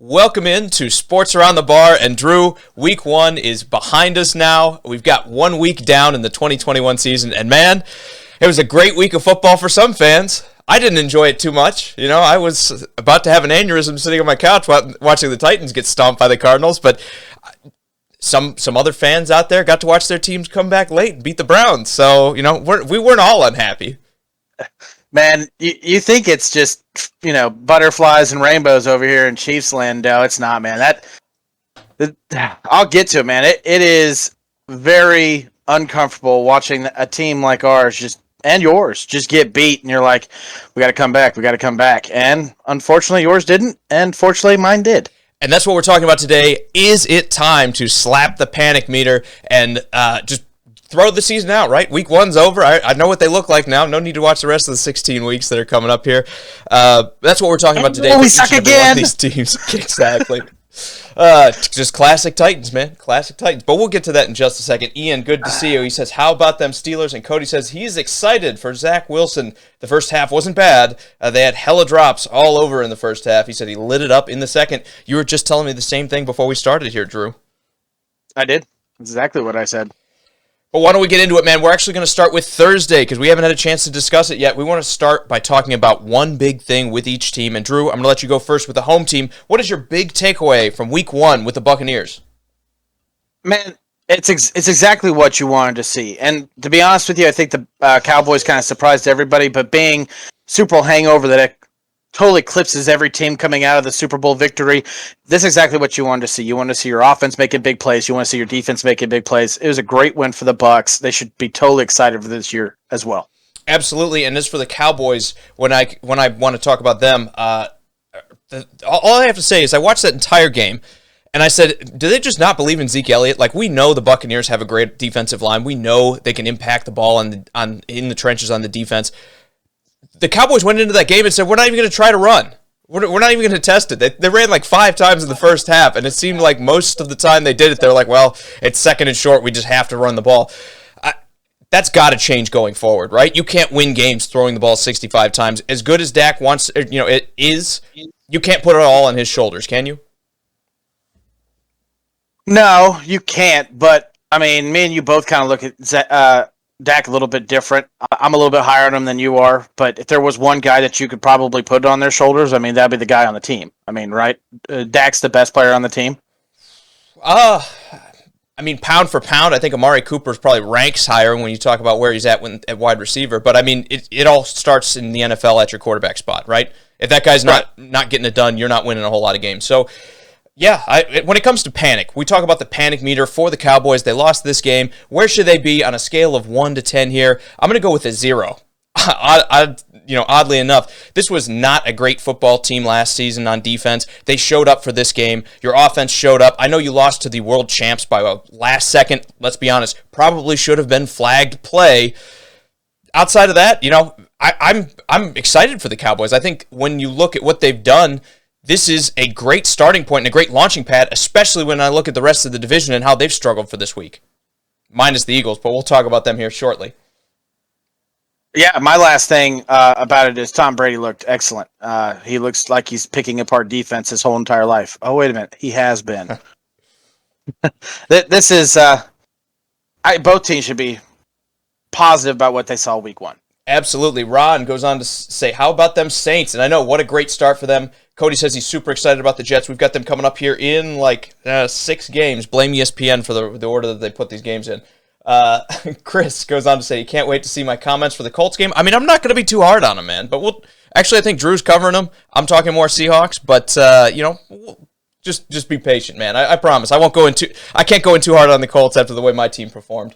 Welcome into Sports Around the Bar. And Drew, week one is behind us now. We've got 1 week down in the 2021 season. And man, it was a great week of football for some fans. I didn't enjoy it too much. You know, I was about to have an aneurysm sitting on my couch watching the Titans get stomped by the Cardinals. But some other fans out there got to watch their teams come back late and beat the Browns. So, you know, we weren't all unhappy. Man, you think it's just, butterflies and rainbows over here in Chiefs land. No, it's not, man. I'll get to it, man. It is very uncomfortable watching a team like ours and yours just get beat, and you're like, we got to come back. And unfortunately, yours didn't, and fortunately, mine did. And that's what we're talking about today. Is it time to slap the panic meter and just throw the season out, right? Week one's over. I know what they look like now. No need to watch the rest of the 16 weeks that are coming up here. That's what we're talking about today. We suck again. These teams. Exactly. Just classic Titans, man. Classic Titans. But we'll get to that in just a second. Ian, good to see you. He says, how about them Steelers? And Cody says he's excited for Zach Wilson. The first half wasn't bad. They had hella drops all over in the first half. He said he lit it up in the second. You were just telling me the same thing before we started here, Drew. I did. Exactly what I said. But why don't we get into it, man? We're actually going to start with Thursday because we haven't had a chance to discuss it yet. We want to start by talking about one big thing with each team. And Drew, I'm going to let you go first with the home team. What is your big takeaway from week one with the Buccaneers? Man, it's exactly what you wanted to see. And to be honest with you, I think the Cowboys kind of surprised everybody, but being Super Bowl hangover that totally eclipses every team coming out of the Super Bowl victory. This is exactly what you wanted to see. You want to see your offense making big plays. You want to see your defense making big plays. It was a great win for the Bucs. They should be totally excited for this year as well. Absolutely. And as for the Cowboys, when I want to talk about them, all I have to say is I watched that entire game, and I said, do they just not believe in Zeke Elliott? Like, we know the Buccaneers have a great defensive line. We know they can impact the ball in the trenches on the defense. The Cowboys went into that game and said, we're not even going to try to run. We're not even going to test it. They ran like 5 times in the first half, and it seemed like most of the time they did it, they're like, well, it's second and short. We just have to run the ball. That's got to change going forward, right? You can't win games throwing the ball 65 times. As good as Dak wants, it is, you can't put it all on his shoulders, can you? No, you can't, but, I mean, me and you both kind of look at Dak a little bit different. I'm a little bit higher on him than you are, but if there was one guy that you could probably put on their shoulders, I mean, that'd be the guy on the team. I mean, right? Dak's the best player on the team. I mean, pound for pound, I think Amari Cooper probably ranks higher when you talk about where he's at at wide receiver. But I mean, it all starts in the NFL at your quarterback spot, right? If that guy's not getting it done, you're not winning a whole lot of games. So, yeah, when it comes to panic, we talk about the panic meter for the Cowboys. They lost this game. Where should they be on a scale of 1 to 10 here? I'm going to go with a 0. Oddly enough, this was not a great football team last season on defense. They showed up for this game. Your offense showed up. I know you lost to the world champs by a last second, let's be honest, probably should have been flagged play. Outside of that, I'm excited for the Cowboys. I think when you look at what they've done, this is a great starting point and a great launching pad, especially when I look at the rest of the division and how they've struggled for this week. Minus the Eagles, but we'll talk about them here shortly. Yeah, my last thing about it is Tom Brady looked excellent. He looks like he's picking apart defense his whole entire life. Oh, wait a minute. He has been. This is both teams should be positive about what they saw week one. Absolutely. Ron goes on to say, how about them Saints? And I know, what a great start for them. Cody says he's super excited about the Jets. We've got them coming up here in 6 games. Blame ESPN for the order that they put these games in. Chris goes on to say he can't wait to see my comments for the Colts game. I mean, I'm not going to be too hard on him, man. But I think Drew's covering them. I'm talking more Seahawks. But, just be patient, man. I promise. I can't go in too hard on the Colts after the way my team performed.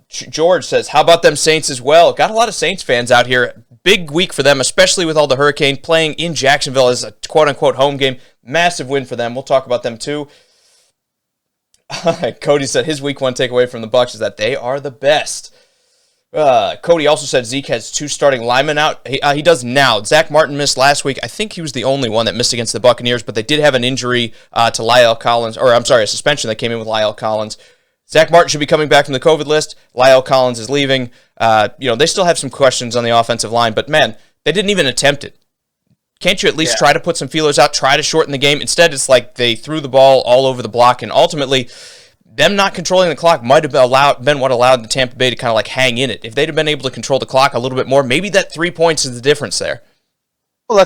George says, how about them Saints as well? Got a lot of Saints fans out here. Big week for them, especially with all the Hurricane playing in Jacksonville as a quote-unquote home game. Massive win for them. We'll talk about them too. Cody said his week one takeaway from the Bucs is that they are the best. Cody also said Zeke has 2 starting linemen out. He does now. Zach Martin missed last week. I think he was the only one that missed against the Buccaneers, but they did have an injury to La'el Collins, a suspension that came in with La'el Collins. Zach Martin should be coming back from the COVID list. La'el Collins is leaving. They still have some questions on the offensive line, but man, they didn't even attempt it. Can't you at least try to put some feelers out, try to shorten the game? Instead, it's like they threw the ball all over the block, and ultimately, them not controlling the clock might have been what allowed the Tampa Bay to kind of like hang in it. If they'd have been able to control the clock a little bit more, maybe that 3 points is the difference there. Well,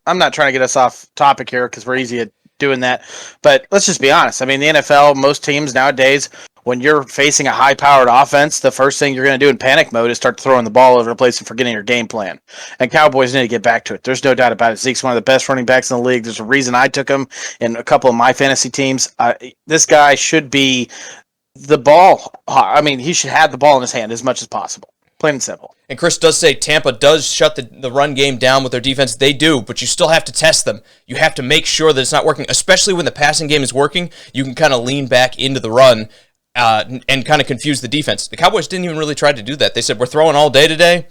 I'm not trying to get us off topic here because we're easy at doing that. But let's just be honest. I mean, the NFL, most teams nowadays, when you're facing a high-powered offense, the first thing you're going to do in panic mode is start throwing the ball over the place and forgetting your game plan. And Cowboys need to get back to it. There's no doubt about it. Zeke's one of the best running backs in the league. There's a reason I took him in a couple of my fantasy teams. This guy should be the ball. I mean, he should have the ball in his hand as much as possible. Plain and simple. And Chris does say Tampa does shut the run game down with their defense. They do, but you still have to test them. You have to make sure that it's not working, especially when the passing game is working. You can kind of lean back into the run and kind of confuse the defense. The Cowboys didn't even really try to do that. They said, we're throwing all day today.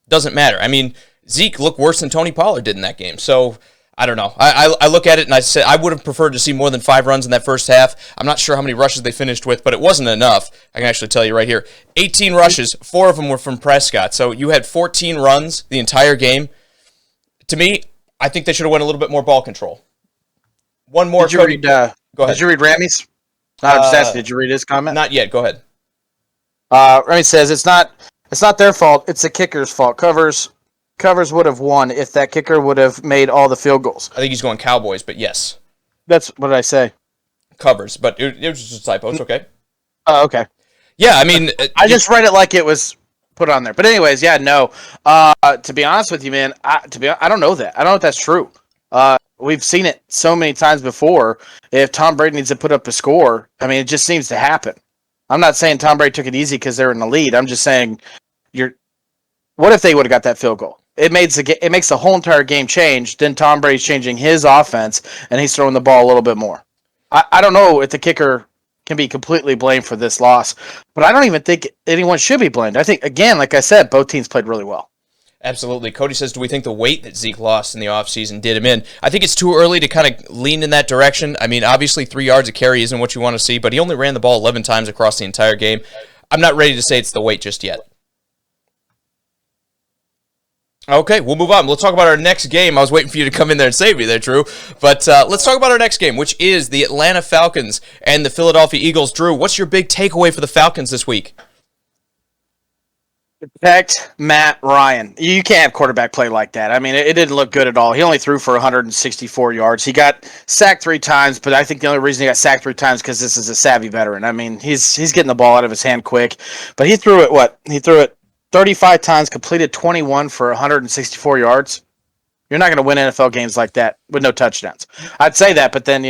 Doesn't matter. I mean, Zeke looked worse than Tony Pollard did in that game. So, I don't know. I look at it and I said I would have preferred to see more than 5 runs in that first half. I'm not sure how many rushes they finished with, but it wasn't enough. I can actually tell you right here. 18 rushes, 4 of them were from Prescott. So you had 14 runs the entire game. To me, I think they should have went a little bit more ball control. One more. Did you read? Go ahead. Did you read Ramey's? No, I'm just asking. Did you read his comment? Not yet. Go ahead. Ramey says it's not their fault. It's the kicker's fault. Covers would have won if that kicker would have made all the field goals. I think he's going Cowboys, but yes. That's what did I say? Covers, but it was just a typo. It's okay. Oh, okay. Yeah, I mean... I just read it like it was put on there. But anyways, yeah, no. To be honest with you, man, I don't know that. I don't know if that's true. We've seen it so many times before. If Tom Brady needs to put up a score, I mean, it just seems to happen. I'm not saying Tom Brady took it easy because they're in the lead. I'm just saying, what if they would have got that field goal? It makes the whole entire game change. Then Tom Brady's changing his offense, and he's throwing the ball a little bit more. I don't know if the kicker can be completely blamed for this loss, but I don't even think anyone should be blamed. I think, again, like I said, both teams played really well. Absolutely. Cody says, do we think the weight that Zeke lost in the offseason did him in? I think it's too early to kind of lean in that direction. I mean, obviously 3 yards a carry isn't what you want to see, but he only ran the ball 11 times across the entire game. I'm not ready to say it's the weight just yet. Okay, we'll move on. Let's talk about our next game. I was waiting for you to come in there and save me there, Drew. But let's talk about our next game, which is the Atlanta Falcons and the Philadelphia Eagles. Drew, what's your big takeaway for the Falcons this week? Protect Matt Ryan. You can't have quarterback play like that. I mean, it didn't look good at all. He only threw for 164 yards. He got sacked 3 times, but I think the only reason he got sacked 3 times because this is a savvy veteran. I mean, he's getting the ball out of his hand quick. But he threw it, He threw it 35 times, completed 21 for 164 yards. You're not going to win NFL games like that with no touchdowns. I'd say that, but then,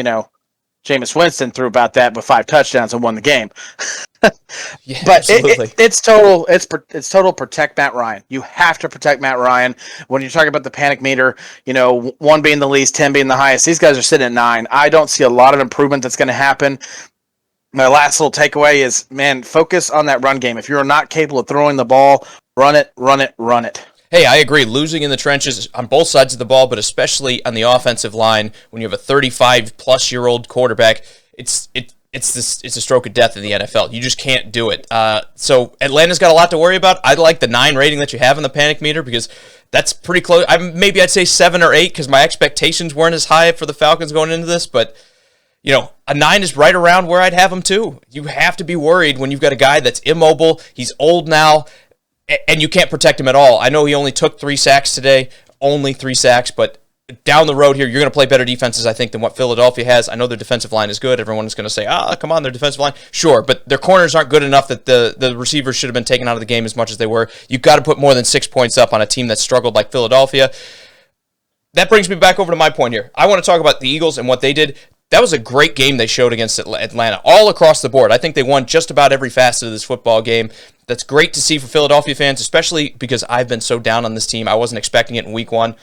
Jameis Winston threw about that with 5 touchdowns and won the game. Yeah, but it's total protect Matt Ryan. You have to protect Matt Ryan. When you're talking about the panic meter, 1 being the least, 10 being the highest, these guys are sitting at 9. I don't see a lot of improvement that's going to happen. My last little takeaway is, man, focus on that run game. If you're not capable of throwing the ball, run it. Hey, I agree. Losing in the trenches on both sides of the ball, but especially on the offensive line, when you have a 35-plus-year-old quarterback, it's a stroke of death in the NFL. You just can't do it. So Atlanta's got a lot to worry about. I like the 9 rating that you have in the panic meter because that's pretty close. Maybe I'd say 7 or 8 because my expectations weren't as high for the Falcons going into this, but a 9 is right around where I'd have him too. You have to be worried when you've got a guy that's immobile. He's old now, and you can't protect him at all. I know he only took 3 sacks today, only 3 sacks, but down the road here, you're going to play better defenses, I think, than what Philadelphia has. I know their defensive line is good. Everyone is going to say, come on, their defensive line. Sure, but their corners aren't good enough that the receivers should have been taken out of the game as much as they were. You've got to put more than 6 points up on a team that struggled like Philadelphia. That brings me back over to my point here. I want to talk about the Eagles and what they did. That was a great game they showed against Atlanta, all across the board. I think they won just about every facet of this football game. That's great to see for Philadelphia fans, especially because I've been so down on this team. I wasn't expecting it in week 1.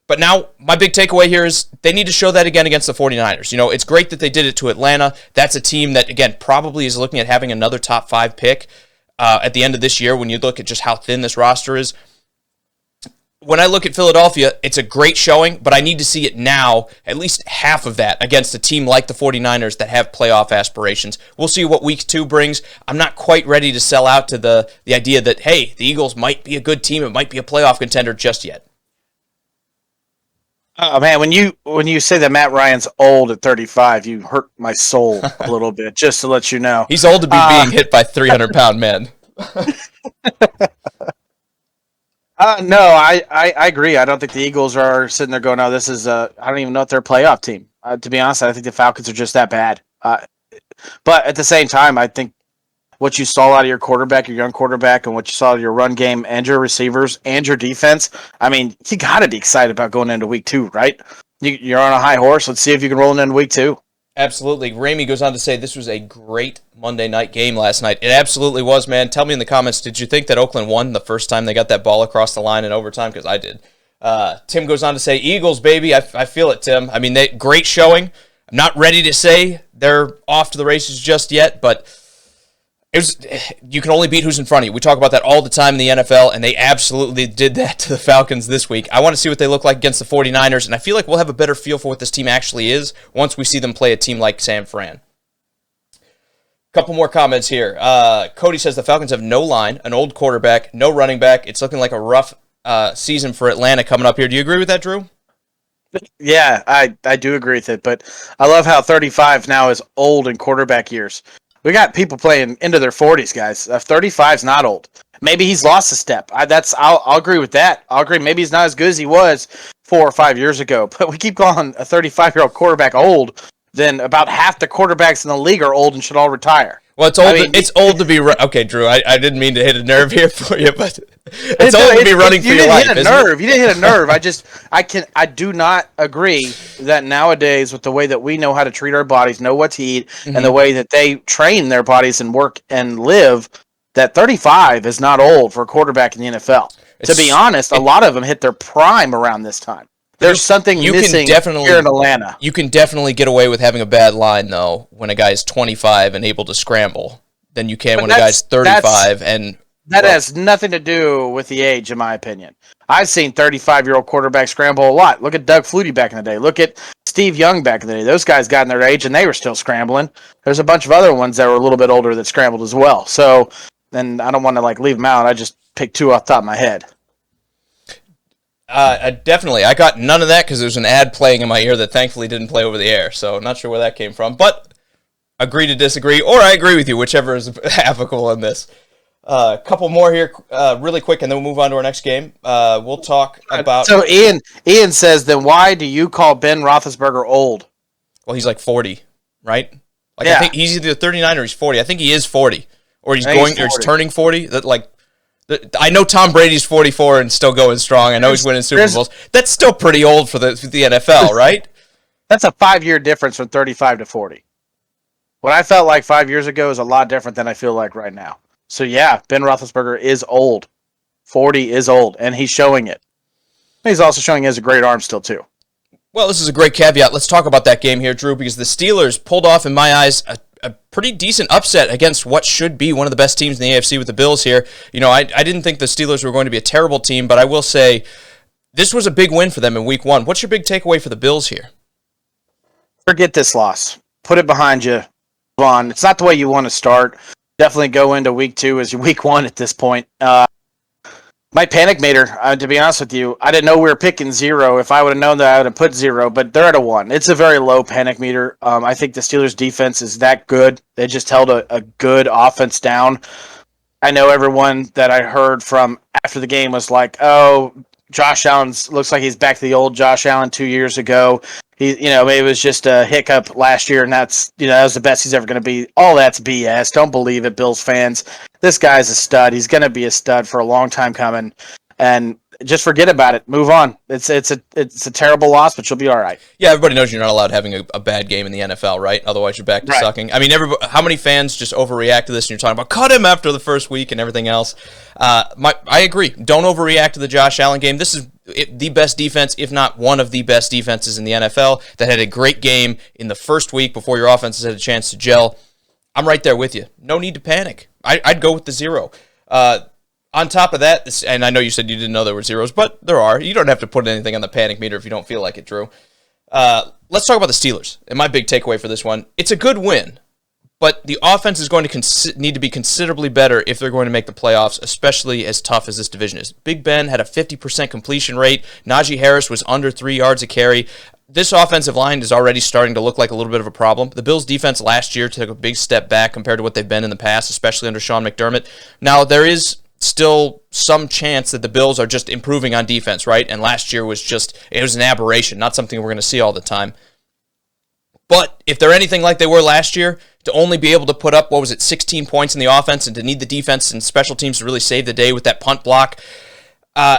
But now, my big takeaway here is they need to show that again against the 49ers. It's great that they did it to Atlanta. That's a team that, again, probably is looking at having another top 5 pick at the end of this year when you look at just how thin this roster is. When I look at Philadelphia, it's a great showing, but I need to see it now, at least half of that, against a team like the 49ers that have playoff aspirations. We'll see what week 2 brings. I'm not quite ready to sell out to the idea that, hey, the Eagles might be a good team, it might be a playoff contender just yet. Oh man, when you say that Matt Ryan's old at 35, you hurt my soul a little bit. Just to let you know, He's old to be being hit by 300-pound men. No, I agree. I don't think the Eagles are sitting there going, "No, this is I don't even know if they're a playoff team." To be honest, I think the Falcons are just that bad. But at the same time, I think what you saw out of your quarterback, your young quarterback, and what you saw out of your run game and your receivers and your defense, I mean, you got to be excited about going into week 2, right? You're on a high horse. Let's see if you can roll into week 2. Absolutely. Ramey goes on to say this was a great Monday night game last night. It absolutely was, man. Tell me in the comments, did you think that Oakland won the first time they got that ball across the line in overtime? Because I did. Tim goes on to say, Eagles, baby. I feel it, Tim. I mean, great showing. I'm not ready to say they're off to the races just yet, but you can only beat who's in front of you. We talk about that all the time in the NFL, and they absolutely did that to the Falcons this week. I want to see what they look like against the 49ers, and I feel like we'll have a better feel for what this team actually is once we see them play a team like San Fran. Couple more comments here. Cody says the Falcons have no line, an old quarterback, no running back. It's looking like a rough season for Atlanta coming up here. Do you agree with that, Drew? Yeah, I do agree with it, but I love how 35 now is old in quarterback years. We got people playing into their 40s, guys. 35 is not old. Maybe he's lost a step. I'll agree with that. I'll agree. Maybe he's not as good as he was 4 or 5 years ago. But we keep calling a 35-year-old quarterback old. Then about half the quarterbacks in the league are old and should all retire. Well, it's old. It's old to be okay, Drew. I didn't mean to hit a nerve here for you, but it's old to be running for your life. You didn't hit a nerve. I do not agree that nowadays, with the way that we know how to treat our bodies, know what to eat, and the way that they train their bodies and work and live, that 35 is not old for a quarterback in the NFL. To be honest, a lot of them hit their prime around this time. There's something missing here in Atlanta. You can definitely get away with having a bad line, though, when a guy's 25 and able to scramble, than you can when a guy's 35. That has nothing to do with the age, in my opinion. I've seen 35-year-old quarterbacks scramble a lot. Look at Doug Flutie back in the day. Look at Steve Young back in the day. Those guys got in their age, and they were still scrambling. There's a bunch of other ones that were a little bit older that scrambled as well. So, and I don't want to leave them out. I just picked 2 off the top of my head. Definitely. I got none of that because there's an ad playing in my ear that thankfully didn't play over the air, so not sure where that came from. But agree to disagree, or I agree with you, whichever is applicable in this. A couple more here really quick, and then we'll move on to our next game. We'll talk about... So Ian says, then why do you call Ben Roethlisberger old? Well, he's like 40, right? Yeah. I think he's either 39 or he's 40. I think he is 40. Or he's turning 40. I know Tom Brady's 44 and still going strong. I know he's winning Super Bowls. That's still pretty old for the NFL, right? That's a 5-year difference from 35 to 40. What I felt like 5 years ago is a lot different than I feel like right now. So yeah, Ben Roethlisberger is old. 40 is old, and he's showing it. He's also showing he has a great arm still, too. Well, this is a great caveat. Let's talk about that game here, Drew, because the Steelers pulled off, in my eyes, a pretty decent upset against what should be one of the best teams in the AFC with the Bills here. You know, I didn't think the Steelers were going to be a terrible team, but I will say this was a big win for them in Week 1. What's your big takeaway for the Bills here? Forget this loss. Put it behind you. Move on. It's not the way you want to start. Definitely go into Week 2 as your Week 1 at this point. My panic meter, to be honest with you, I didn't know we were picking 0. If I would have known that, I would have put 0, but they're at a 1. It's a very low panic meter. I think the Steelers' defense is that good. They just held a good offense down. I know everyone that I heard from after the game was like, oh, Josh Allen looks like he's back to the old Josh Allen 2 years ago. Maybe it was just a hiccup last year, and that was the best he's ever going to be. All that's BS. Don't believe it, Bills fans. This guy's a stud. He's going to be a stud for a long time coming, and just forget about it. Move on. It's a terrible loss, but you'll be all right. Yeah, everybody knows you're not allowed having a bad game in the NFL, right? Otherwise, you're back to sucking. I mean, how many fans just overreact to this, and you're talking about cut him after the first week and everything else? I agree. Don't overreact to the Josh Allen game. This is the best defense, if not one of the best defenses in the NFL, that had a great game in the first week before your offenses had a chance to gel. I'm right there with you. No need to panic. I'd go with the 0. On top of that, and I know you said you didn't know there were 0s, but there are. You don't have to put anything on the panic meter if you don't feel like it, Drew. Let's talk about the Steelers. And my big takeaway for this one, it's a good win, But the offense is going to need to be considerably better if they're going to make the playoffs, especially as tough as this division is. Big Ben had a 50% completion rate. Najee Harris was under 3 yards a carry. This offensive line is already starting to look like a little bit of a problem. The Bills' defense last year took a big step back compared to what they've been in the past, especially under Sean McDermott. Now, there is still some chance that the Bills are just improving on defense, right? And last year was an aberration, not something we're going to see all the time. But if they're anything like they were last year, to only be able to put up, 16 points in the offense and to need the defense and special teams to really save the day with that punt block,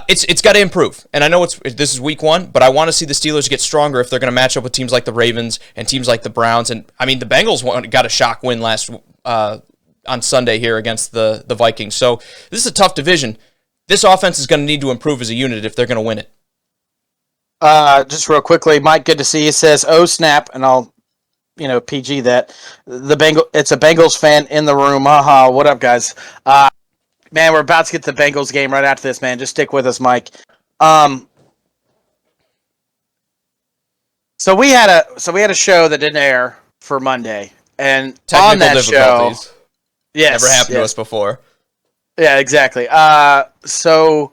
it's got to improve. And I know this is week 1, but I want to see the Steelers get stronger if they're going to match up with teams like the Ravens and teams like the Browns. And I mean, the Bengals got a shock win on Sunday here against the Vikings. So this is a tough division. This offense is going to need to improve as a unit if they're going to win it. Just real quickly, Mike, good to see you. Says, "Oh snap," and I'll PG that. It's a Bengals fan in the room. Haha, what up, guys? Man, we're about to get to the Bengals game right after this, man. Just stick with us, Mike. So we had a show that didn't air for Monday, and technical on that difficulties. Show, yes, never happened to us before. Yeah, exactly. So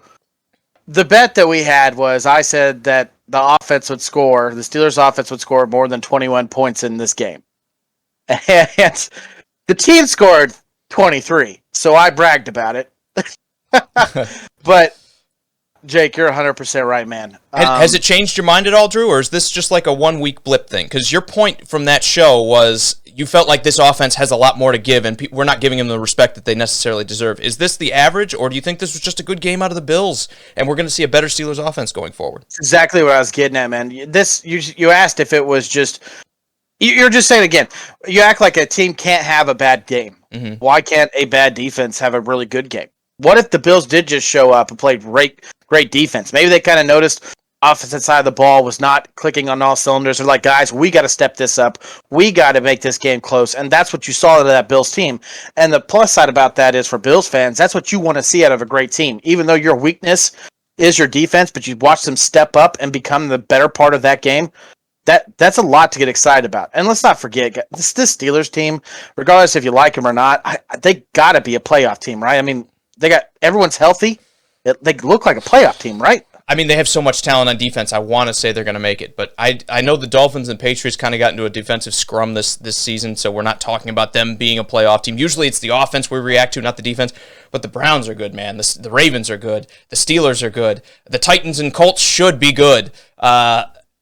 the bet that we had was, I said that the Steelers' offense would score more than 21 points in this game. And the team scored 23, so I bragged about it. But, Jake, you're 100% right, man. Has it changed your mind at all, Drew, or is this just like a 1-week blip thing? Because your point from that show was you felt like this offense has a lot more to give, and we're not giving them the respect that they necessarily deserve. Is this the average, or do you think this was just a good game out of the Bills, and we're going to see a better Steelers offense going forward? That's exactly what I was getting at, man. You asked if it was just... You're just saying, again, you act like a team can't have a bad game. Mm-hmm. Why can't a bad defense have a really good game? What if the Bills did just show up and play great defense? Maybe they kind of noticed offensive side of the ball was not clicking on all cylinders. They're like, guys, we got to step this up. We got to make this game close. And that's what you saw out of that Bills team. And the plus side about that is, for Bills fans, that's what you want to see out of a great team. Even though your weakness is your defense, but you watch them step up and become the better part of that game. That's a lot to get excited about. And let's not forget, this Steelers team, regardless if you like them or not, they got to be a playoff team, right? I mean, everyone's healthy. They look like a playoff team, right? I mean, they have so much talent on defense. I want to say they're going to make it, but I know the Dolphins and Patriots kind of got into a defensive scrum this season, so we're not talking about them being a playoff team. Usually it's the offense we react to, not the defense, but the Browns are good, man. The Ravens are good. The Steelers are good. The Titans and Colts should be good.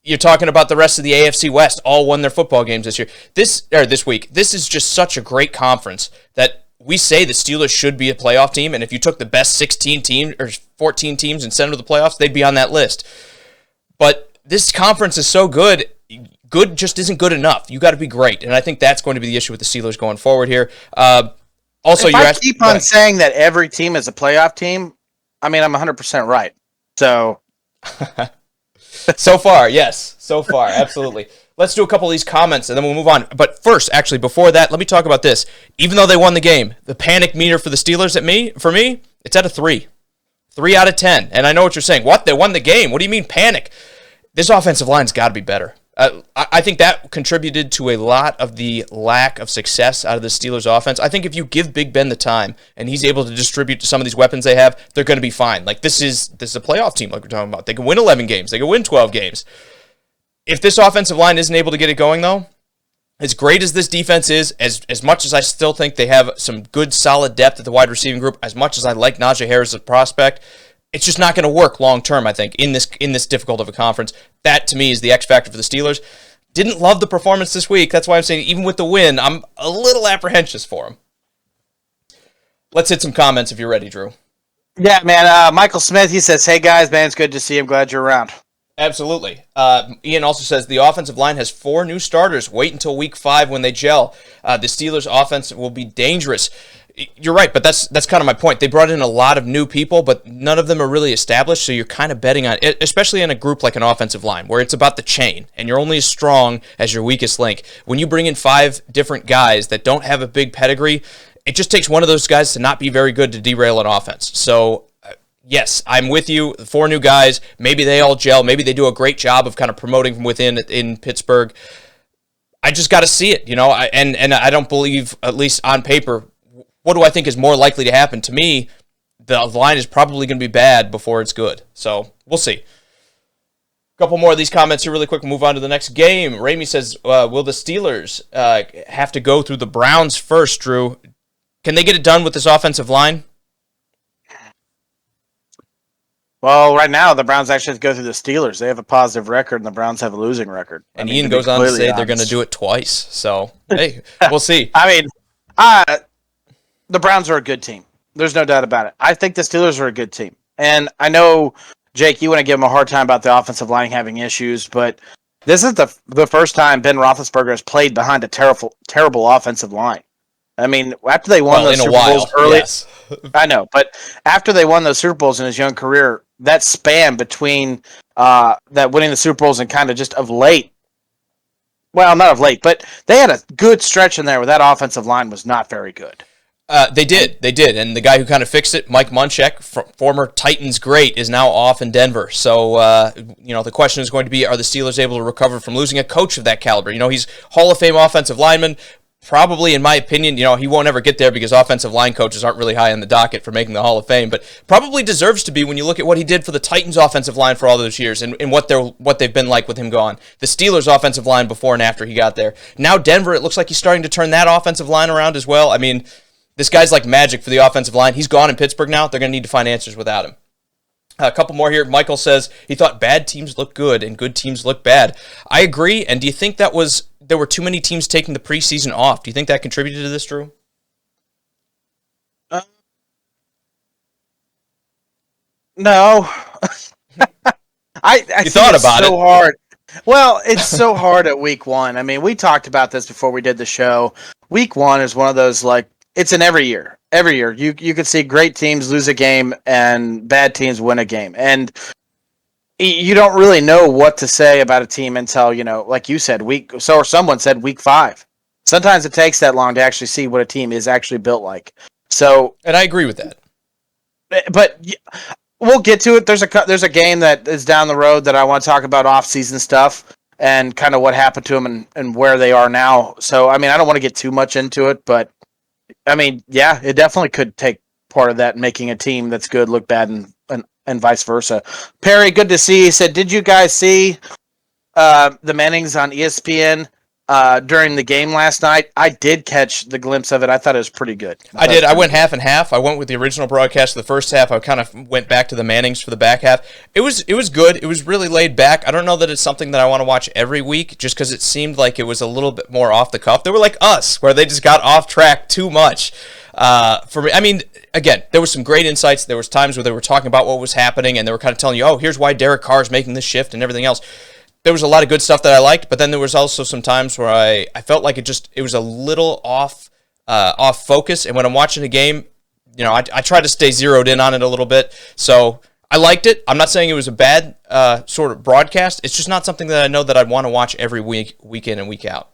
You're talking about the rest of the AFC West, all won their football games this year. This week. This is just such a great conference that we say the Steelers should be a playoff team, and if you took the best 16 teams or 14 teams and sent them to the playoffs, they'd be on that list. But this conference is so good, good just isn't good enough. You got to be great, and I think that's going to be the issue with the Steelers going forward here. Also, if I keep on saying that every team is a playoff team, I mean, I'm 100% right. So... So far, yes. So far, absolutely. Let's do a couple of these comments, and then we'll move on. But first, actually, before that, let me talk about this. Even though they won the game, the panic meter for the Steelers for me, it's at a 3. 3 out of 10. And I know what you're saying. What? They won the game. What do you mean panic? This offensive line's got to be better. I think that contributed to a lot of the lack of success out of the Steelers offense. I think if you give Big Ben the time and he's able to distribute some of these weapons they have, they're going to be fine. Like this is a playoff team like we're talking about. They can win 11 games. They can win 12 games. If this offensive line isn't able to get it going, though, as great as this defense is, as much as I still think they have some good, solid depth at the wide receiving group, as much as I like Najee Harris as a prospect, it's just not going to work long term, I think, in this difficult of a conference. That, to me, is the X factor for the Steelers. Didn't love the performance this week. That's why I'm saying even with the win, I'm a little apprehensive for them. Let's hit some comments if you're ready, Drew. Yeah, man. Michael Smith, he says, hey, guys, man, it's good to see you. I'm glad you're around. Absolutely. Ian also says the offensive line has 4 new starters. Wait until week 5 when they gel. The Steelers' offense will be dangerous. You're right, but that's kind of my point. They brought in a lot of new people, but none of them are really established, so you're kind of betting on it, especially in a group like an offensive line, where it's about the chain, and you're only as strong as your weakest link. When you bring in 5 different guys that don't have a big pedigree, it just takes one of those guys to not be very good to derail an offense. So, yes, I'm with you. 4 new guys, maybe they all gel, maybe they do a great job of kind of promoting from within in Pittsburgh. I just got to see it, and I don't believe, at least on paper, what do I think is more likely to happen? To me, the line is probably going to be bad before it's good. So we'll see. A couple more of these comments here really quick. We'll move on to the next game. Ramey says, will the Steelers have to go through the Browns first, Drew? Can they get it done with this offensive line? Well, right now, the Browns actually have to go through the Steelers. They have a positive record, and the Browns have a losing record. And Ian goes on to say they're going to do it twice. So, hey, we'll see. I mean, the Browns are a good team. There's no doubt about it. I think the Steelers are a good team. And I know, Jake, you want to give them a hard time about the offensive line having issues, but this is the first time Ben Roethlisberger has played behind a terrible offensive line. I mean, after they won those Super Bowls early, yes. I know, but after they won those Super Bowls in his young career, that span between that winning the Super Bowls and kind of just of late, well, not of late, but they had a good stretch in there where that offensive line was not very good. They did, and the guy who kind of fixed it, Mike Munchak, former Titans great, is now off in Denver. So, the question is going to be, are the Steelers able to recover from losing a coach of that caliber? He's Hall of Fame offensive lineman. Probably, in my opinion, he won't ever get there because offensive line coaches aren't really high on the docket for making the Hall of Fame, but probably deserves to be when you look at what he did for the Titans offensive line for all those years and what they've been like with him gone. The Steelers offensive line before and after he got there. Now Denver, it looks like he's starting to turn that offensive line around as well. I mean, this guy's like magic for the offensive line. He's gone in Pittsburgh now. They're going to need to find answers without him. A couple more here. Michael says he thought bad teams look good and good teams look bad. I agree. And do you think there were too many teams taking the preseason off? Do you think that contributed to this, Drew? No. I you thought about so hard. Well, it's so hard at week one. I mean, we talked about this before we did the show. Week one is one of those, like, it's an every year. Every year. You could see great teams lose a game and bad teams win a game. And you don't really know what to say about a team until, like you said, or someone said week 5. Sometimes it takes that long to actually see what a team is actually built like. So, and I agree with that. But we'll get to it. There's a game that is down the road that I want to talk about off-season stuff and kind of what happened to them and where they are now. So, I mean, I don't want to get too much into it, but I mean, yeah, it definitely could take part of that, making a team that's good look bad and vice versa. Perry, good to see you. He said, did you guys see the Mannings on ESPN during the game last night? I did catch the glimpse of it. I thought it was pretty good. I did. I went half and half. I went with the original broadcast for the first half. I kind of went back to the Mannings for the back half. It was good. It was really laid back. I don't know that it's something that I want to watch every week just because it seemed like it was a little bit more off the cuff. They were like us, where they just got off track too much. For me, I mean, again, there was some great insights. There was times where they were talking about what was happening, and they were kind of telling you, oh, here's why Derek Carr is making this shift and everything else. There was a lot of good stuff that I liked, but then there was also some times where I felt like it was a little off focus. And when I'm watching a game, I try to stay zeroed in on it a little bit. So I liked it. I'm not saying it was a bad sort of broadcast. It's just not something that I know that I'd want to watch every week in and week out.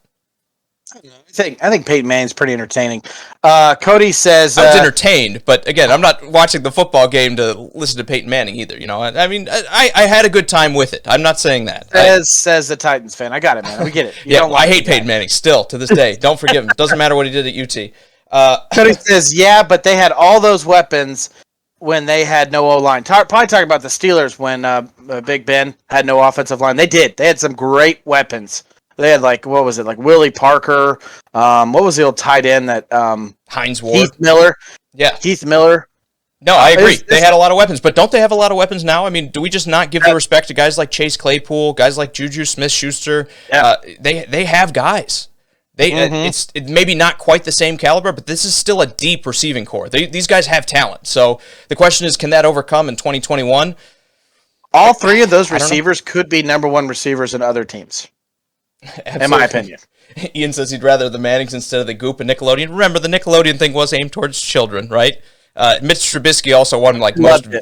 I think Peyton Manning's pretty entertaining. Cody says I was entertained, but again, I'm not watching the football game to listen to Peyton Manning either. I mean, I had a good time with it. I'm not saying that. Says the Titans fan. I got it, man. We get it. I hate Peyton Manning still to this day. Don't forgive him. Doesn't matter what he did at UT. Cody says, yeah, but they had all those weapons when they had no O-line. Probably talking about the Steelers when Big Ben had no offensive line. They did. They had some great weapons. They had what was it, Willie Parker? What was the old tight end that Hines Ward? Keith Miller. Yeah. Keith Miller. No, I agree. They had a lot of weapons, but don't they have a lot of weapons now? I mean, do we just not give the respect to guys like Chase Claypool, guys like Juju Smith-Schuster? Yeah. They have guys. It's maybe not quite the same caliber, but this is still a deep receiving core. These guys have talent. So the question is, can that overcome in 2021? All three of those receivers could be number one receivers in other teams. Absolutely. In my opinion. Ian says he'd rather the Mannings instead of the Goop and Nickelodeon. Remember, the Nickelodeon thing was aimed towards children, right? Mitch Trubisky also won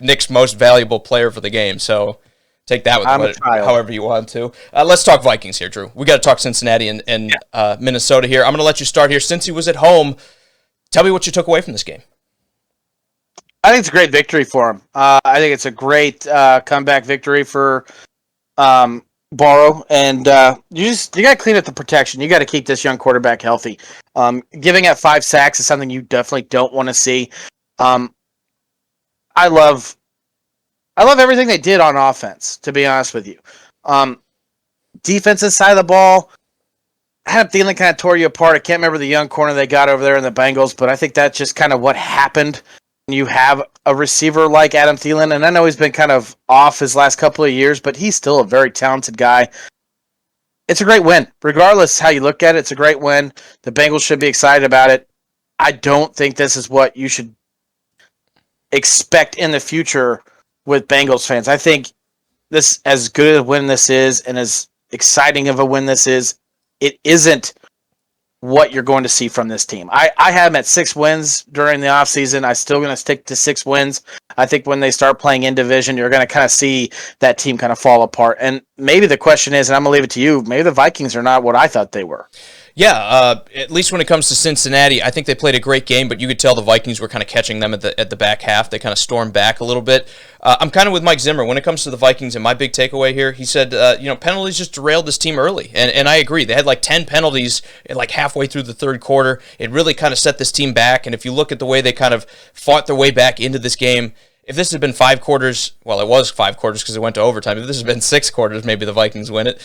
Nick's most valuable player for the game, so take that with however you want to. Let's talk Vikings here, Drew. We got to talk Cincinnati and Minnesota here. I'm going to let you start here. Since he was at home, tell me what you took away from this game. I think it's a great victory for him. I think it's a great comeback victory for borrow, and you got to clean up the protection. You got to keep this young quarterback healthy. Giving up 5 sacks is something you definitely don't want to see. I love everything they did on offense, to be honest with you. Defensive side of the ball, Adam Thielen kind of tore you apart. I can't remember the young corner they got over there in the Bengals, but I think that's just kind of what happened when you have a receiver like Adam Thielen. And I know he's been kind of off his last couple of years, but he's still a very talented guy. It's a great win. Regardless how you look at it, it's a great win. The Bengals should be excited about it. I don't think this is what you should expect in the future with Bengals fans. I think this, as good a win this is and as exciting of a win this is, it isn't what you're going to see from this team. I have them at 6 wins during the offseason. I'm still going to stick to 6 wins. I think when they start playing in division, you're going to kind of see that team kind of fall apart. And maybe the question is, and I'm going to leave it to you, maybe the Vikings are not what I thought they were. Yeah, at least when it comes to Cincinnati, I think they played a great game, but you could tell the Vikings were kind of catching them at the back half. They kind of stormed back a little bit. I'm kind of with Mike Zimmer. When it comes to the Vikings, and my big takeaway here, he said, penalties just derailed this team early. And I agree. They had like 10 penalties like halfway through the third quarter. It really kind of set this team back. And if you look at the way they kind of fought their way back into this game, if this had been 5 quarters, well, it was 5 quarters because it went to overtime. If this had been 6 quarters, maybe the Vikings win it.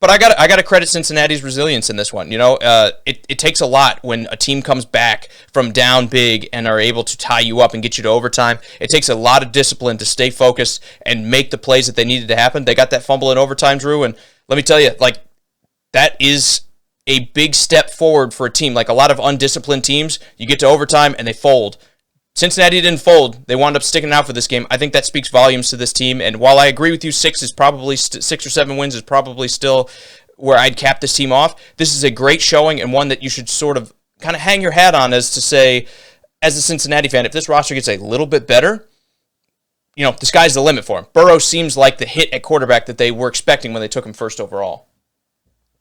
But I got to credit Cincinnati's resilience in this one. It takes a lot when a team comes back from down big and are able to tie you up and get you to overtime. It takes a lot of discipline to stay focused and make the plays that they needed to happen. They got that fumble in overtime, Drew, and let me tell you, that is a big step forward for a team. Like a lot of undisciplined teams, you get to overtime and they fold. Cincinnati didn't fold. They wound up sticking out for this game. I think that speaks volumes to this team. And while I agree with you, 6 or 7 wins is probably still where I'd cap this team off. This is a great showing and one that you should sort of kind of hang your hat on, as to say, as a Cincinnati fan, if this roster gets a little bit better, the sky's the limit for him. Burrow seems like the hit at quarterback that they were expecting when they took him first overall.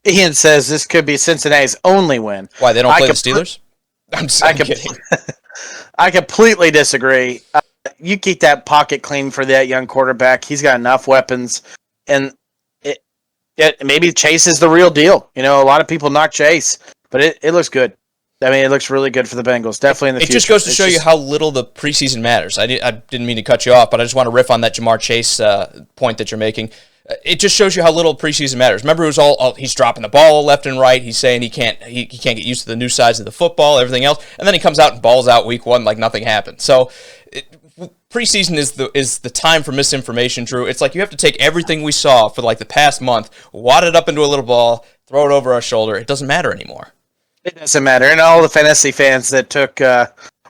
Ian says this could be Cincinnati's only win. Why, they don't play the Steelers? I'm kidding. I completely disagree. You keep that pocket clean for that young quarterback. He's got enough weapons, and maybe Chase is the real deal. A lot of people knock Chase, but it looks good. I mean, it looks really good for the Bengals. Definitely in the future. It just goes to show you how little the preseason matters. I didn't mean to cut you off, but I just want to riff on that Jamar Chase point that you're making. It just shows you how little preseason matters. Remember, it was all he's dropping the ball left and right. He's saying he can't get used to the new size of the football, everything else, and then he comes out and balls out week 1 like nothing happened. So preseason is the time for misinformation, Drew. It's like you have to take everything we saw for like the past month, wad it up into a little ball, throw it over our shoulder. It doesn't matter anymore. It doesn't matter. And all the fantasy fans that took or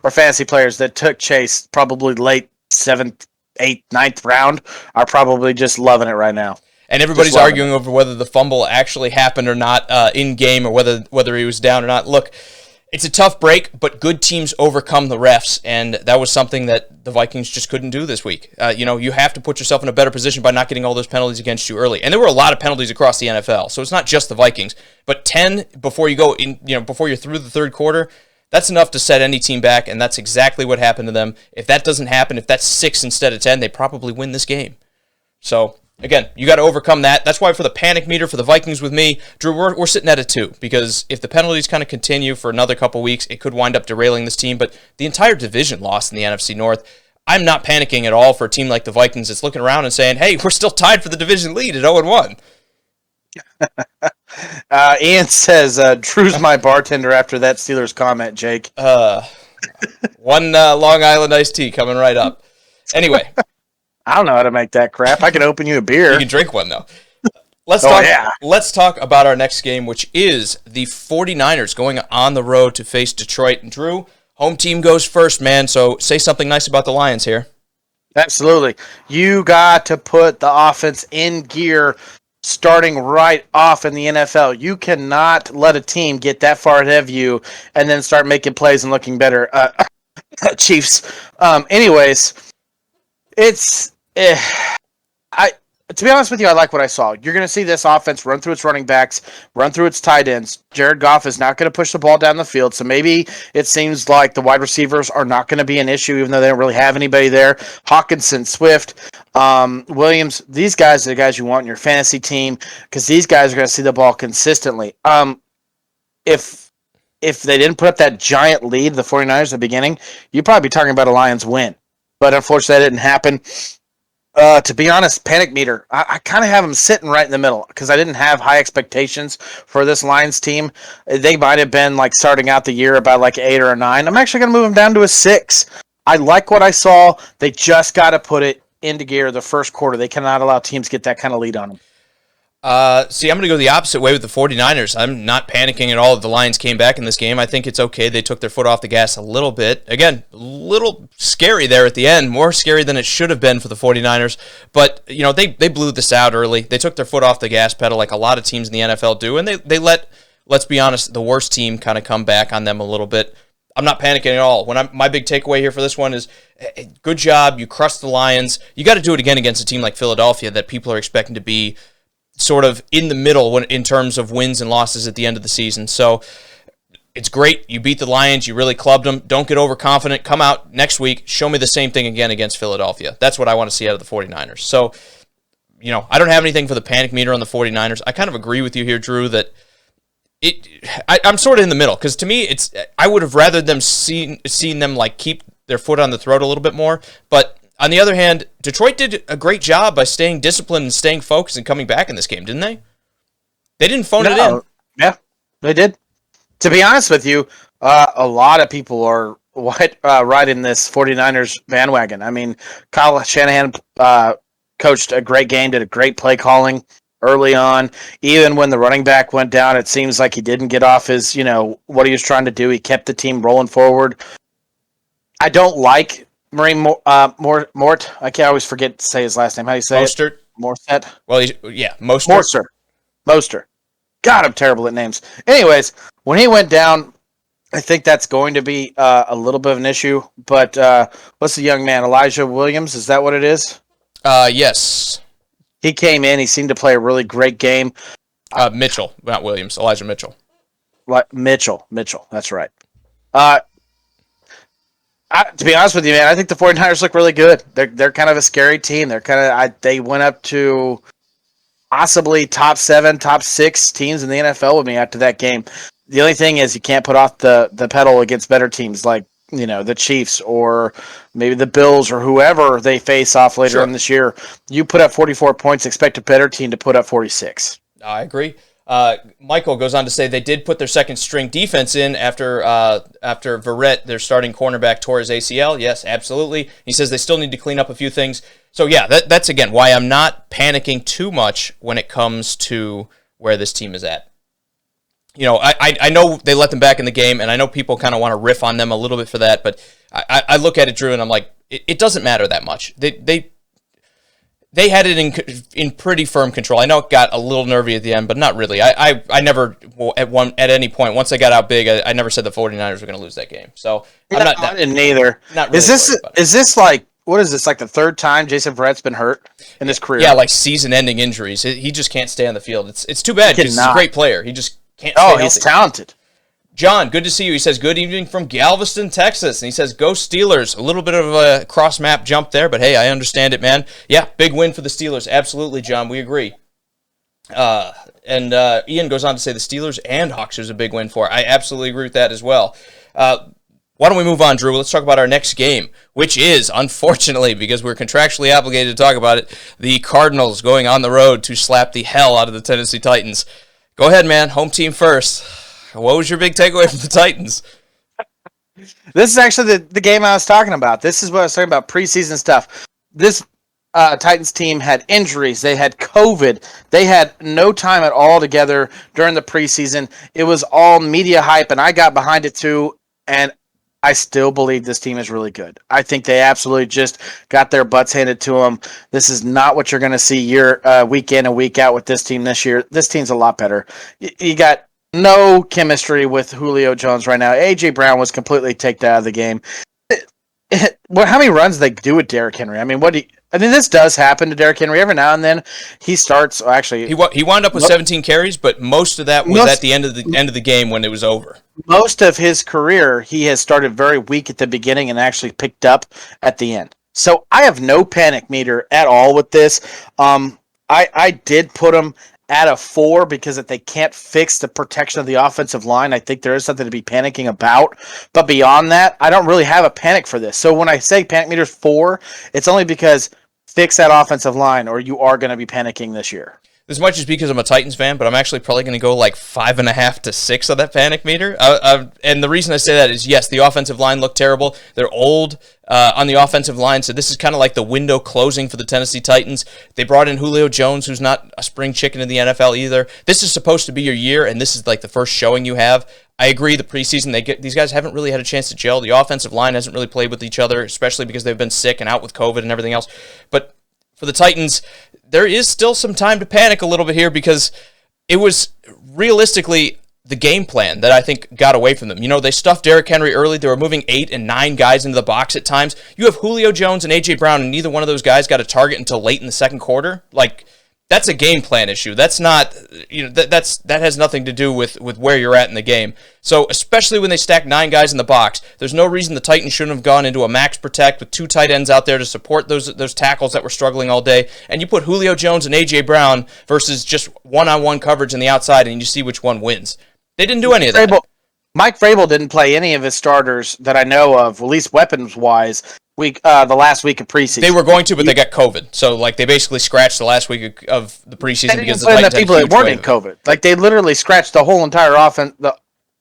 fantasy players that took Chase probably late 7th, 8th, 9th round are probably just loving it right now. And everybody's arguing over whether the fumble actually happened or not in game, or whether he was down or not. Look, it's a tough break, but good teams overcome the refs, and that was something that the Vikings just couldn't do this week. You have to put yourself in a better position by not getting all those penalties against you early. And there were a lot of penalties across the NFL, so it's not just the Vikings. But 10 before you go in, before you're through the third quarter, that's enough to set any team back, and that's exactly what happened to them. If that doesn't happen, if that's 6 instead of 10, they probably win this game. So, again, you got to overcome that. That's why for the panic meter for the Vikings with me, Drew, we're sitting at a 2, because if the penalties kind of continue for another couple weeks, it could wind up derailing this team. But the entire division lost in the NFC North. I'm not panicking at all for a team like the Vikings that's looking around and saying, hey, we're still tied for the division lead at 0-1. Ian says, Drew's my bartender after that Steelers comment, Jake. One Long Island iced tea coming right up. Anyway. I don't know how to make that crap. I can open you a beer. You can drink one, though. Let's talk about our next game, which is the 49ers going on the road to face Detroit. And Drew, home team goes first, man, so say something nice about the Lions here. Absolutely. You got to put the offense in gear starting right off in the NFL. You cannot let a team get that far ahead of you and then start making plays and looking better. Chiefs. Anyways, it's to be honest with you, I like what I saw. You're going to see this offense run through its running backs, run through its tight ends. Jared Goff is not going to push the ball down the field, so maybe it seems like the wide receivers are not going to be an issue, even though they don't really have anybody there. Hawkinson, Swift, Williams, these guys are the guys you want in your fantasy team because these guys are going to see the ball consistently. If they didn't put up that giant lead, the 49ers at the beginning, you'd probably be talking about a Lions win. But unfortunately, that didn't happen. To be honest, panic meter, I kind of have them sitting right in the middle because I didn't have high expectations for this Lions team. They might have been like starting out the year about like 8 or a 9. I'm actually going to move them down to a 6. I like what I saw. They just got to put it into gear the first quarter. They cannot allow teams get that kind of lead on them. See, I'm going to go the opposite way with the 49ers. I'm not panicking at all that the Lions came back in this game. I think it's okay. They took their foot off the gas a little bit. Again, a little scary there at the end, more scary than it should have been for the 49ers. But, they blew this out early. They took their foot off the gas pedal like a lot of teams in the NFL do, and they let, let's be honest, the worst team kind of come back on them a little bit. I'm not panicking at all. My big takeaway here for this one is, good job. You crushed the Lions. You got to do it again against a team like Philadelphia that people are expecting to be sort of in the middle in terms of wins and losses at the end of the season. So it's great. You beat the Lions. You really clubbed them. Don't get overconfident. Come out next week. Show me the same thing again against Philadelphia. That's what I want to see out of the 49ers. So, I don't have anything for the panic meter on the 49ers. I kind of agree with you here, Drew, that I'm sort of in the middle because to me, I would have rather them seen them like keep their foot on the throat a little bit more. But on the other hand, Detroit did a great job by staying disciplined and staying focused and coming back in this game, didn't they? They didn't phone it in. Yeah, they did. To be honest with you, a lot of people are riding this 49ers bandwagon. I mean, Kyle Shanahan coached a great game, did a great play calling early on. Even when the running back went down, it seems like he didn't get off his, what he was trying to do. He kept the team rolling forward. I don't like Mort. I can't always forget to say his last name. How do you say Mostert. it? Morstead. Well, Mostert. Mostert. God, I'm terrible at names. Anyways, when he went down, I think that's going to be a little bit of an issue. But what's the young man? Elijah Williams? Is that what it is? Yes. He came in. He seemed to play a really great game. Mitchell, not Williams. Elijah Mitchell. Mitchell. That's right. To be honest with you, man, I think the 49ers look really good. They're kind of a scary team. They went up to possibly top 7, top 6 teams in the NFL with me after that game. The only thing is you can't put off the pedal against better teams like, the Chiefs or maybe the Bills or whoever they face off later in this year. You put up 44 points, expect a better team to put up 46. I agree. Michael goes on to say they did put their second string defense in after Verrett, their starting cornerback, tore his ACL. Yes, absolutely. He says they still need to clean up a few things. So yeah, that's again why I'm not panicking too much when it comes to where this team is at. I know they let them back in the game, and I know people kind of want to riff on them a little bit for that, but I look at it, Drew, and I'm like, it doesn't matter that much. They had it in pretty firm control. I know it got a little nervy at the end, but not really. I never at any point once they got out big, I never said the 49ers were going to lose that game. So I didn't either. Not really is this like what is this like the third time Jason Verrett's been hurt in his career? Yeah, like season-ending injuries. He just can't stay on the field. It's too bad because he's a great player. He just can't. Oh, he's talented. John, good to see you. He says, good evening from Galveston, Texas. And he says, go Steelers. A little bit of a cross-map jump there, but hey, I understand it, man. Yeah, big win for the Steelers. Absolutely, John. We agree. And Ian goes on to say the Steelers and Hawks is a big win for. I absolutely agree with that as well. Why don't we move on, Drew? Let's talk about our next game, which is, unfortunately, because we're contractually obligated to talk about it, the Cardinals going on the road to slap the hell out of the Tennessee Titans. Go ahead, man. Home team first. What was your big takeaway from the Titans? This is actually the game I was talking about. This is what I was talking about, preseason stuff. This Titans team had injuries. They had COVID. They had no time at all together during the preseason. It was all media hype, and I got behind it too, and I still believe this team is really good. I think they absolutely just got their butts handed to them. This is not what you're going to see week in and week out with this team this year. This team's a lot better. You got no chemistry with Julio Jones right now. A.J. Brown was completely taken out of the game. How many runs did they do with Derrick Henry? I mean, I mean, this does happen to Derrick Henry every now and then. He starts actually. He wound up with 17 carries, but most of that was at the end of the game when it was over. Most of his career, he has started very weak at the beginning and actually picked up at the end. So I have no panic meter at all with this. I did put him at a 4 because if they can't fix the protection of the offensive line, I think there is something to be panicking about. But beyond that, I don't really have a panic for this. So when I say panic meter's 4, it's only because fix that offensive line or you are going to be panicking this year. As much as because I'm a Titans fan, but I'm actually probably going to go like 5.5 to 6 on that panic meter. And the reason I say that is, yes, the offensive line looked terrible. They're old on the offensive line, so this is kind of like the window closing for the Tennessee Titans. They brought in Julio Jones, who's not a spring chicken in the NFL either. This is supposed to be your year, and this is like the first showing you have. I agree, the preseason, these guys haven't really had a chance to gel. The offensive line hasn't really played with each other, especially because they've been sick and out with COVID and everything else. But for the Titans, there is still some time to panic a little bit here because it was realistically the game plan that I think got away from them. You know, they stuffed Derrick Henry early. They were moving 8 and 9 guys into the box at times. You have Julio Jones and A.J. Brown, and neither one of those guys got a target until late in the second quarter. Like, that's a game plan issue. That's not, you know, that has nothing to do with where you're at in the game. So especially when they stack 9 guys in the box, there's no reason the Titans shouldn't have gone into a max protect with 2 tight ends out there to support those tackles that were struggling all day. And you put Julio Jones and A.J. Brown versus just one-on-one coverage on the outside, and you see which one wins. They didn't do any of that. Mike Vrabel didn't play any of his starters that I know of, at least weapons-wise, the last week of preseason. They were going to, but they got COVID. So, like, they basically scratched the last week of the preseason because the Titans had people that weren't in COVID. Like, they literally scratched the whole entire offense. For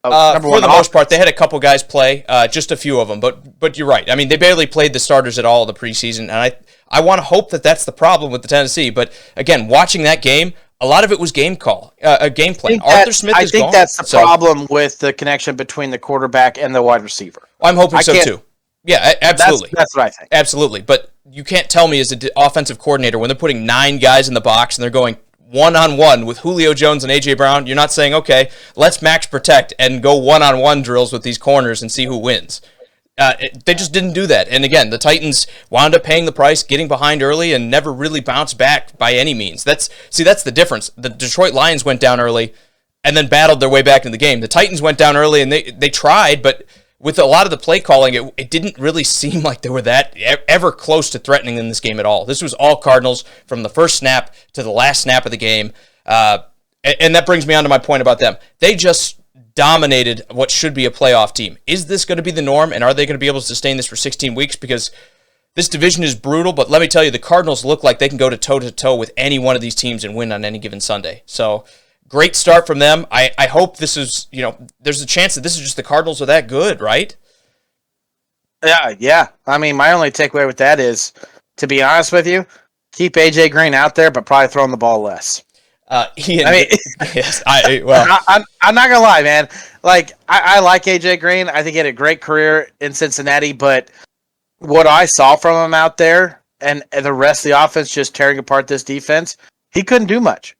the most part, they had a couple guys play, just a few of them. But you're right. I mean, they barely played the starters at all in the preseason, and I want to hope that that's the problem with the Tennessee. But again, watching that game, a lot of it was game plan. Arthur Smith is gone. I think that's the problem with the connection between the quarterback and the wide receiver. I'm hoping so too. Yeah, absolutely. That's what I think. Absolutely. But you can't tell me as an offensive coordinator when they're putting 9 guys in the box and they're going one-on-one with Julio Jones and A.J. Brown, you're not saying, okay, let's max protect and go one-on-one drills with these corners and see who wins. They just didn't do that. And again, the Titans wound up paying the price, getting behind early, and never really bounced back by any means. That's the difference. The Detroit Lions went down early and then battled their way back in the game. The Titans went down early and they tried, but with a lot of the play calling, it didn't really seem like they were that ever close to threatening in this game at all. This was all Cardinals from the first snap to the last snap of the game. And that brings me on to my point about them. They just dominated what should be a playoff team. Is this going to be the norm, and are they going to be able to sustain this for 16 weeks? Because this division is brutal, but let me tell you, the Cardinals look like they can go toe-to-toe with any one of these teams and win on any given Sunday. So, great start from them. I hope this is, there's a chance that this is just the Cardinals are that good, right? Yeah. I mean, my only takeaway with that is, to be honest with you, keep A.J. Green out there, but probably throwing the ball less. Ian, yes, I'm not gonna lie, man. Like, I like AJ Green. I think he had a great career in Cincinnati, but what I saw from him out there and the rest of the offense just tearing apart this defense, he couldn't do much.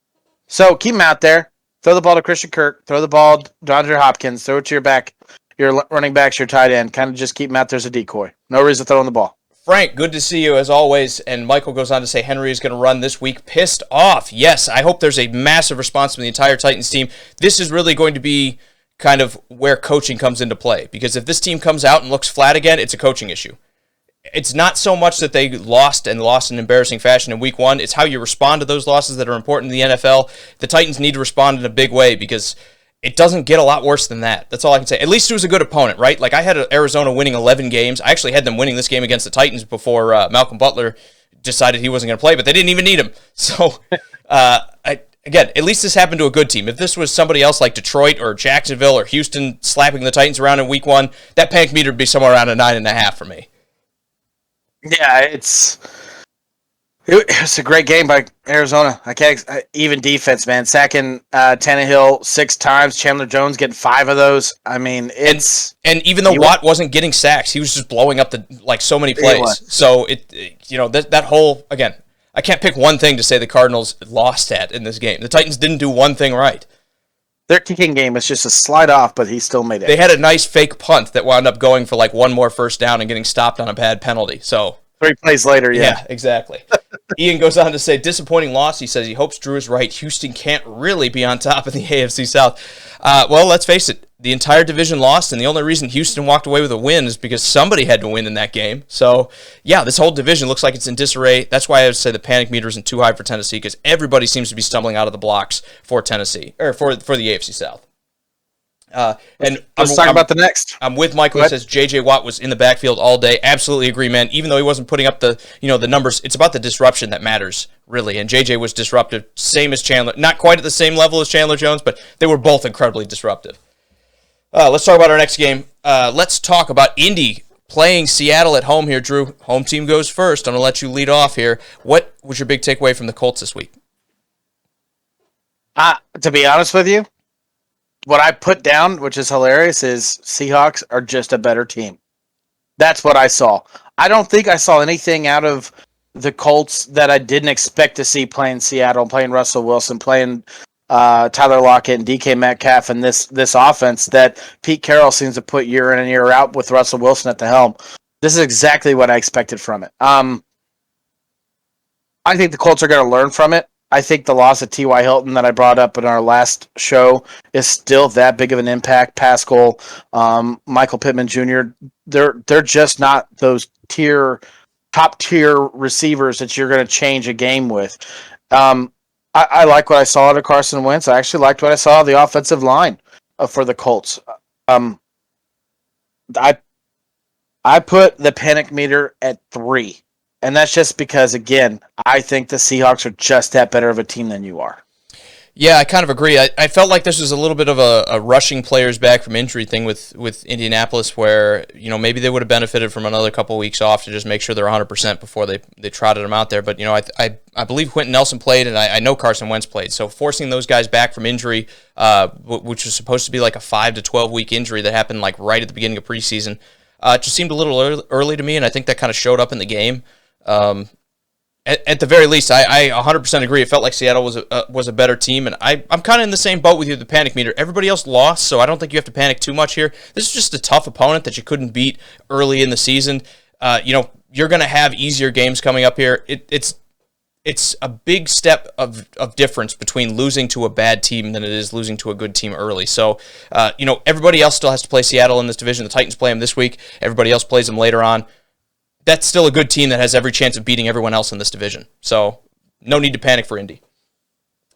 So keep him out there. Throw the ball to Christian Kirk. Throw the ball to DeAndre Hopkins. Throw it to your running backs, your tight end. Kind of just keep him out there as a decoy. No reason to throw in the ball. Frank, good to see you as always. And Michael goes on to say Henry is going to run this week pissed off. Yes, I hope there's a massive response from the entire Titans team. This is really going to be kind of where coaching comes into play. Because if this team comes out and looks flat again, it's a coaching issue. It's not so much that they lost in embarrassing fashion in week 1. It's how you respond to those losses that are important in the NFL. The Titans need to respond in a big way because it doesn't get a lot worse than that. That's all I can say. At least it was a good opponent, right? Like, I had Arizona winning 11 games. I actually had them winning this game against the Titans before Malcolm Butler decided he wasn't going to play, but they didn't even need him. So, again, at least this happened to a good team. If this was somebody else like Detroit or Jacksonville or Houston slapping the Titans around in week 1, that panic meter would be somewhere around a 9.5 for me. Yeah, it's a great game by Arizona. I can't even defense, man. Sacking Tannehill 6 times. Chandler Jones getting 5 of those. I mean, it's and even though Watt wasn't getting sacks, he was just blowing up so many plays. So that whole, again, I can't pick one thing to say the Cardinals lost at in this game. The Titans didn't do one thing right. Their kicking game is just a slide off, but he still made it. They had a nice fake punt that wound up going for one more first down and getting stopped on a bad penalty. So 3 plays later, Yeah, exactly. Ian goes on to say, disappointing loss. He says he hopes Drew is right. Houston can't really be on top of the AFC South. Well, let's face it. The entire division lost, and the only reason Houston walked away with a win is because somebody had to win in that game. So, yeah, this whole division looks like it's in disarray. That's why I would say the panic meter isn't too high for Tennessee, because everybody seems to be stumbling out of the blocks for Tennessee, or for the AFC South. And let's talk about the next. I'm with Michael. He says J.J. Watt was in the backfield all day. Absolutely agree, man. Even though he wasn't putting up the numbers, it's about the disruption that matters, really. And J.J. was disruptive, same as Chandler. Not quite at the same level as Chandler Jones, but they were both incredibly disruptive. Let's talk about our next game. Let's talk about Indy playing Seattle at home here, Drew. Home team goes first. I'm going to let you lead off here. What was your big takeaway from the Colts this week? To be honest with you, what I put down, which is hilarious, is Seahawks are just a better team. That's what I saw. I don't think I saw anything out of the Colts that I didn't expect to see playing Seattle, playing Russell Wilson, playing Tyler Lockett and DK Metcalf, and this offense that Pete Carroll seems to put year in and year out with Russell Wilson at the helm. This is exactly what I expected from it. I think the Colts are going to learn from it. I think the loss of T.Y. Hilton that I brought up in our last show is still that big of an impact. Pascal, Michael Pittman Jr., they're just not those top tier receivers that you're going to change a game with. I like what I saw out of Carson Wentz. I actually liked what I saw of the offensive line for the Colts. I put the panic meter at 3. And that's just because, again, I think the Seahawks are just that better of a team than you are. Yeah, I kind of agree. I felt like this was a little bit of a rushing players back from injury thing with Indianapolis, where maybe they would have benefited from another couple of weeks off to just make sure they're 100% before they trotted them out there. But I believe Quentin Nelson played, and I know Carson Wentz played. So forcing those guys back from injury, which was supposed to be like a 5 to 12 week injury that happened like right at the beginning of preseason, just seemed a little early to me, and I think that kind of showed up in the game. At the very least, I 100% agree. It felt like Seattle was a better team, and I'm kind of in the same boat with you, the panic meter. Everybody else lost, so I don't think you have to panic too much here. This is just a tough opponent that you couldn't beat early in the season. You're going to have easier games coming up here. It's a big step of difference between losing to a bad team than it is losing to a good team early. So, everybody else still has to play Seattle in this division. The Titans play them this week. Everybody else plays them later on. That's still a good team that has every chance of beating everyone else in this division. So, no need to panic for Indy.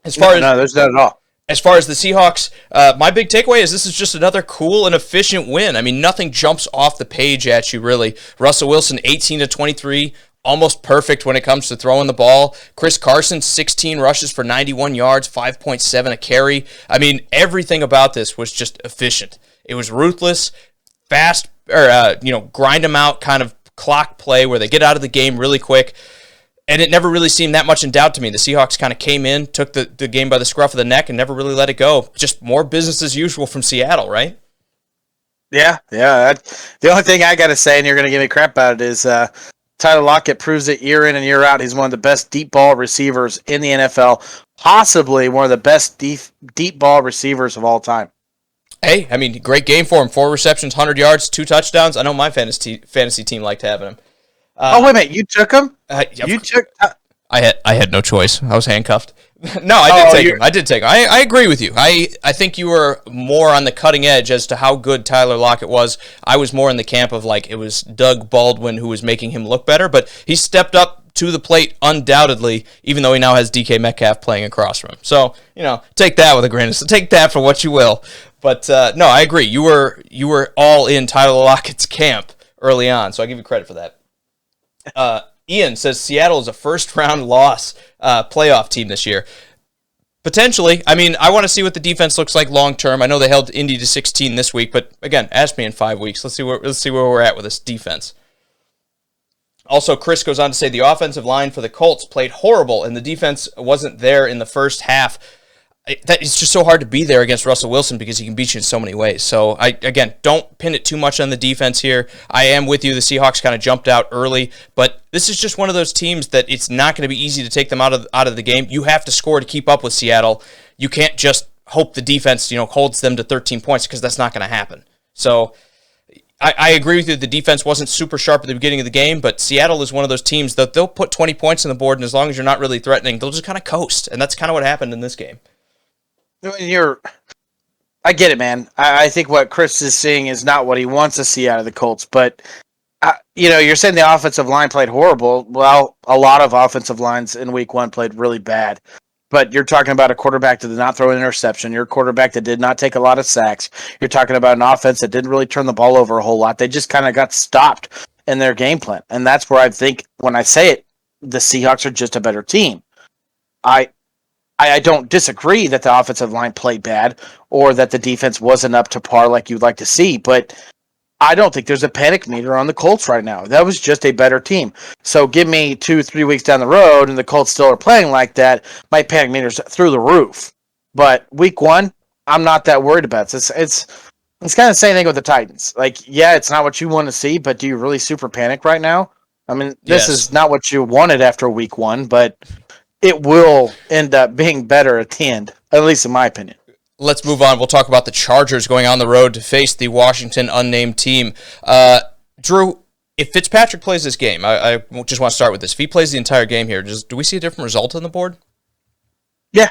No, there's not at all. As far as the Seahawks, my big takeaway is this is just another cool and efficient win. I mean, nothing jumps off the page at you, really. Russell Wilson, 18 to 23, almost perfect when it comes to throwing the ball. Chris Carson, 16 rushes for 91 yards, 5.7 a carry. I mean, everything about this was just efficient. It was ruthless, fast, grind them out kind of clock play where they get out of the game really quick, and it never really seemed that much in doubt to me. The Seahawks kind of came in, took the game by the scruff of the neck, and never really let it go. Just more business as usual from Seattle, right? Yeah. The only thing I got to say, and you're going to give me crap about it, is Tyler Lockett proves it year in and year out. He's one of the best deep ball receivers in the NFL, possibly one of the best deep ball receivers of all time. Hey, I mean, great game for him. 4 receptions, 100 yards, 2 touchdowns. I know my fantasy team liked having him. Wait a minute. You took him? You took... I had no choice. I was handcuffed. No, I did take him. I agree with you. I think you were more on the cutting edge as to how good Tyler Lockett was. I was more in the camp of it was Doug Baldwin who was making him look better, but he stepped up to the plate undoubtedly, even though he now has DK Metcalf playing across from him. So, take that with a grain of salt. Take that for what you will. But no, I agree. You were all in Tyler Lockett's camp early on, so I give you credit for that. Ian says Seattle is a first-round loss playoff team this year. Potentially. I mean, I want to see what the defense looks like long-term. I know they held Indy to 16 this week, but again, ask me in 5 weeks. Let's see where we're at with this defense. Also, Chris goes on to say the offensive line for the Colts played horrible, and the defense wasn't there in the first half. It's just so hard to be there against Russell Wilson because he can beat you in so many ways. So, again, don't pin it too much on the defense here. I am with you. The Seahawks kind of jumped out early, but this is just one of those teams that it's not going to be easy to take them out of the game. You have to score to keep up with Seattle. You can't just hope the defense holds them to 13 points because that's not going to happen. So, I agree with you. The defense wasn't super sharp at the beginning of the game, but Seattle is one of those teams that they'll put 20 points on the board, and as long as you're not really threatening, they'll just kind of coast, and that's kind of what happened in this game. I get it, man. I think what Chris is seeing is not what he wants to see out of the Colts, but you're saying the offensive line played horrible. Well, a lot of offensive lines in week 1 played really bad. But you're talking about a quarterback that did not throw an interception. You're a quarterback that did not take a lot of sacks. You're talking about an offense that didn't really turn the ball over a whole lot. They just kind of got stopped in their game plan. And that's where I think, when I say it, the Seahawks are just a better team. I don't disagree that the offensive line played bad or that the defense wasn't up to par like you'd like to see, but I don't think there's a panic meter on the Colts right now. That was just a better team. So give me 2-3 weeks down the road and the Colts still are playing like that, my panic meter's through the roof. But week 1, I'm not that worried about it. It's kind of the same thing with the Titans. Like, yeah, it's not what you want to see, but do you really super panic right now? I mean, this is not what you wanted after week 1, but it will end up being better at the end, at least in my opinion. Let's move on. We'll talk about the Chargers going on the road to face the Washington unnamed team. Drew, if Fitzpatrick plays this game, I just want to start with this. If he plays the entire game here, do we see a different result on the board? Yeah.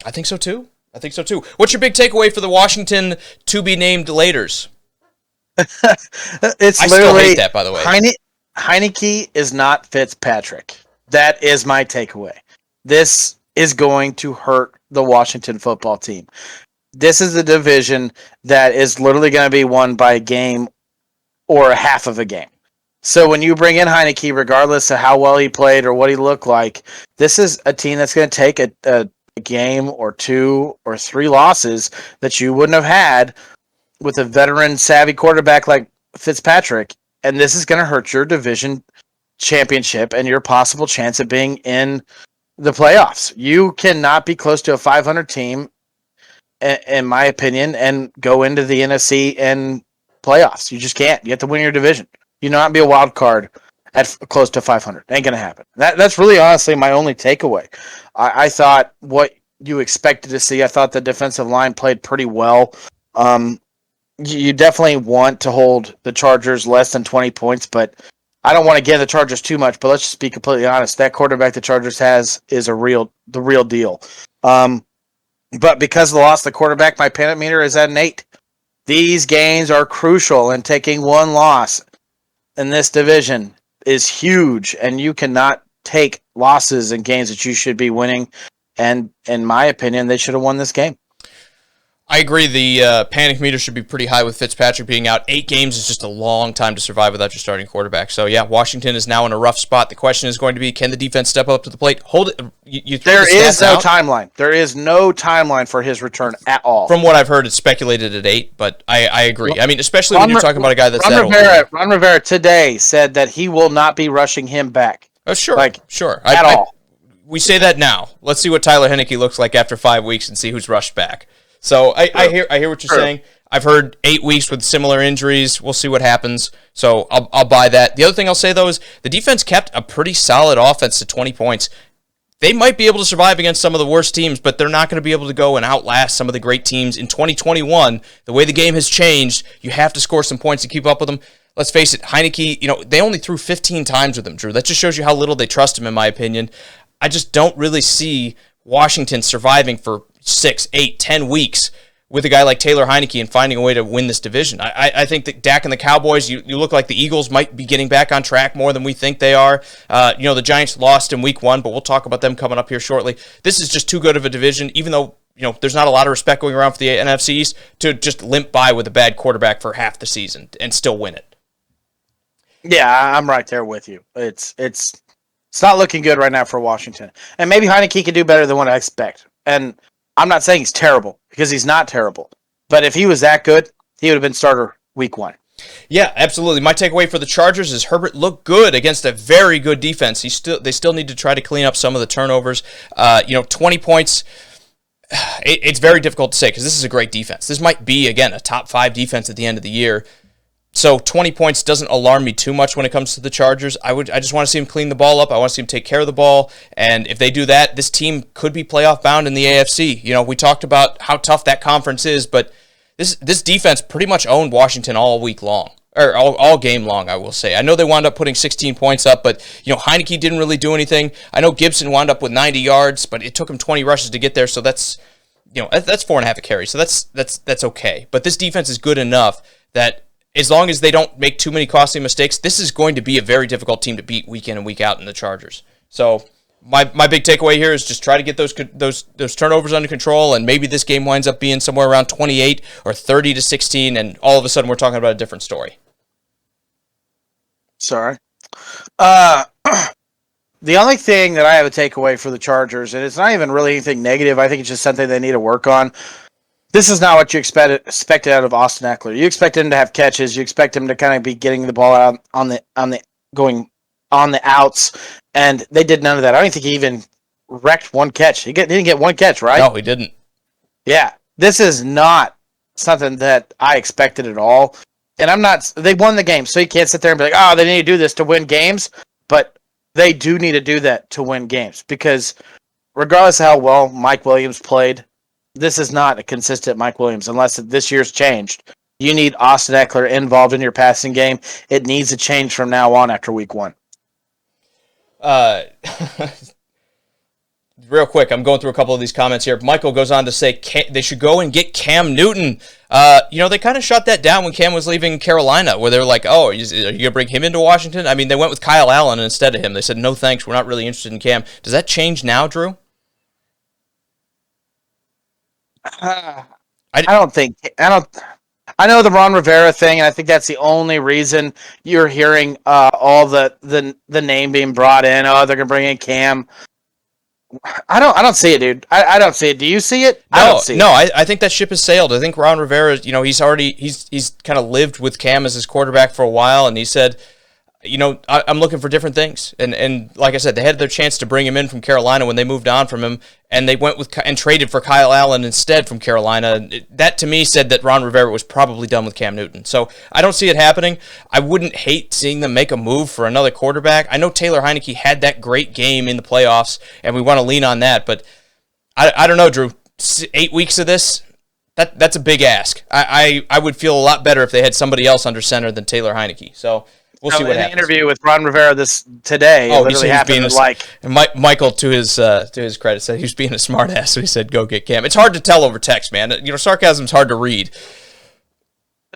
I think so too. What's your big takeaway for the Washington to-be-named Laters? It's I still hate that, by the way. Heineke is not Fitzpatrick. That is my takeaway. This is going to hurt the Washington football team. This is the division that is literally going to be won by a game or a half of a game. So when you bring in Heineke, regardless of how well he played or what he looked like, this is a team that's going to take a game or 2 or 3 losses that you wouldn't have had with a veteran savvy quarterback like Fitzpatrick. And this is going to hurt your division championship and your possible chance of being in the playoffs. You cannot be close to a 500 team, in my opinion, and go into the NFC and playoffs. You just can't. You have to win your division. You not be a wild card at close to 500. Ain't gonna happen. That's really honestly my only takeaway. I thought what you expected to see. I thought the defensive line played pretty well. You definitely want to hold the Chargers less than 20 points, but I don't want to give the Chargers too much, but let's just be completely honest. That quarterback the Chargers has is the real deal. But because of the loss of the quarterback, my panic meter is at an 8. These games are crucial, and taking 1 loss in this division is huge, and you cannot take losses in games that you should be winning. And in my opinion, they should have won this game. I agree. The panic meter should be pretty high with Fitzpatrick being out. 8 games is just a long time to survive without your starting quarterback. So, yeah, Washington is now in a rough spot. The question is going to be, can the defense step up to the plate? Hold it. There is no timeline. There is no timeline for his return at all. From what I've heard, it's speculated at 8, but I agree. I mean, especially when you're talking about a guy that's Ron Rivera today said that he will not be rushing him back. Oh, sure. Sure. At all. We say that now. Let's see what Tyler Heineke looks like after 5 weeks and see who's rushed back. So I hear what you're saying. I've heard 8 weeks with similar injuries. We'll see what happens. So I'll buy that. The other thing I'll say, though, is the defense kept a pretty solid offense to 20 points. They might be able to survive against some of the worst teams, but they're not going to be able to go and outlast some of the great teams. In 2021, the way the game has changed, you have to score some points to keep up with them. Let's face it, Heineke, they only threw 15 times with him, Drew. That just shows you how little they trust him, in my opinion. I just don't really see Washington surviving for 6, 8, 10 weeks with a guy like Taylor Heineke and finding a way to win this division. I think that Dak and the Cowboys, you look like the Eagles might be getting back on track more than we think they are. The Giants lost in week 1, but we'll talk about them coming up here shortly. This is just too good of a division, even though there's not a lot of respect going around for the NFC East, to just limp by with a bad quarterback for half the season and still win it. Yeah, I'm right there with you. It's not looking good right now for Washington. And maybe Heineke can do better than what I expect. And I'm not saying he's terrible, because he's not terrible. But if he was that good, he would have been starter week 1. Yeah, absolutely. My takeaway for the Chargers is Herbert looked good against a very good defense. They still need to try to clean up some of the turnovers. 20 points, it's very difficult to say because this is a great defense. This might be, again, a top 5 defense at the end of the year. So 20 points doesn't alarm me too much when it comes to the Chargers. I just want to see them clean the ball up. I want to see them take care of the ball. And if they do that, this team could be playoff bound in the AFC. We talked about how tough that conference is, but this defense pretty much owned Washington all week long. Or all game long, I will say. I know they wound up putting 16 points up, but Heinicke didn't really do anything. I know Gibson wound up with 90 yards, but it took him 20 rushes to get there, so that's 4.5 a carry, so that's okay. But this defense is good enough that as long as they don't make too many costly mistakes, this is going to be a very difficult team to beat week in and week out in the Chargers. So my big takeaway here is just try to get those turnovers under control, and maybe this game winds up being somewhere around 28 or 30-16, and all of a sudden we're talking about a different story. Sorry. The only thing that I have a takeaway for the Chargers, and it's not even really anything negative, I think it's just something they need to work on. This is not what you expected out of Austin Ekeler. You expect him to have catches. You expect him to kind of be getting the ball out on the outs, and they did none of that. I don't think he even wrecked one catch. He didn't get one catch, right? No, he didn't. Yeah, this is not something that I expected at all. And they won the game, so you can't sit there and be like, oh, they need to do this to win games. But they do need to do that to win games, because regardless of how well Mike Williams played, this is not a consistent Mike Williams unless this year's changed. You need Austin Ekeler involved in your passing game. It needs to change from now on after week 1. Real quick, I'm going through a couple of these comments here. Michael goes on to say they should go and get Cam Newton. They kind of shut that down when Cam was leaving Carolina, where they're like, oh, are you going to bring him into Washington? I mean, they went with Kyle Allen instead of him. They said, no thanks, we're not really interested in Cam. Does that change now, Drew? I know the Ron Rivera thing, and I think that's the only reason you're hearing all the name being brought in. Oh, they're going to bring in Cam. I don't see it, dude. I don't see it. Do you see it? No, I don't see it. I think that ship has sailed. I think Ron Rivera, he's kind of lived with Cam as his quarterback for a while, and he said, I'm looking for different things. And like I said, they had their chance to bring him in from Carolina when they moved on from him, and they went with and traded for Kyle Allen instead from Carolina. That, to me, said that Ron Rivera was probably done with Cam Newton. So I don't see it happening. I wouldn't hate seeing them make a move for another quarterback. I know Taylor Heinicke had that great game in the playoffs, and we want to lean on that, but I don't know, Drew. 8 weeks of this, that's a big ask. I would feel a lot better if they had somebody else under center than Taylor Heinicke. So we'll see what happens. In the interview with Ron Rivera today, literally happened and Michael, to his credit, said he was being a smartass, so he said, "Go get Cam." It's hard to tell over text, man. Sarcasm's hard to read.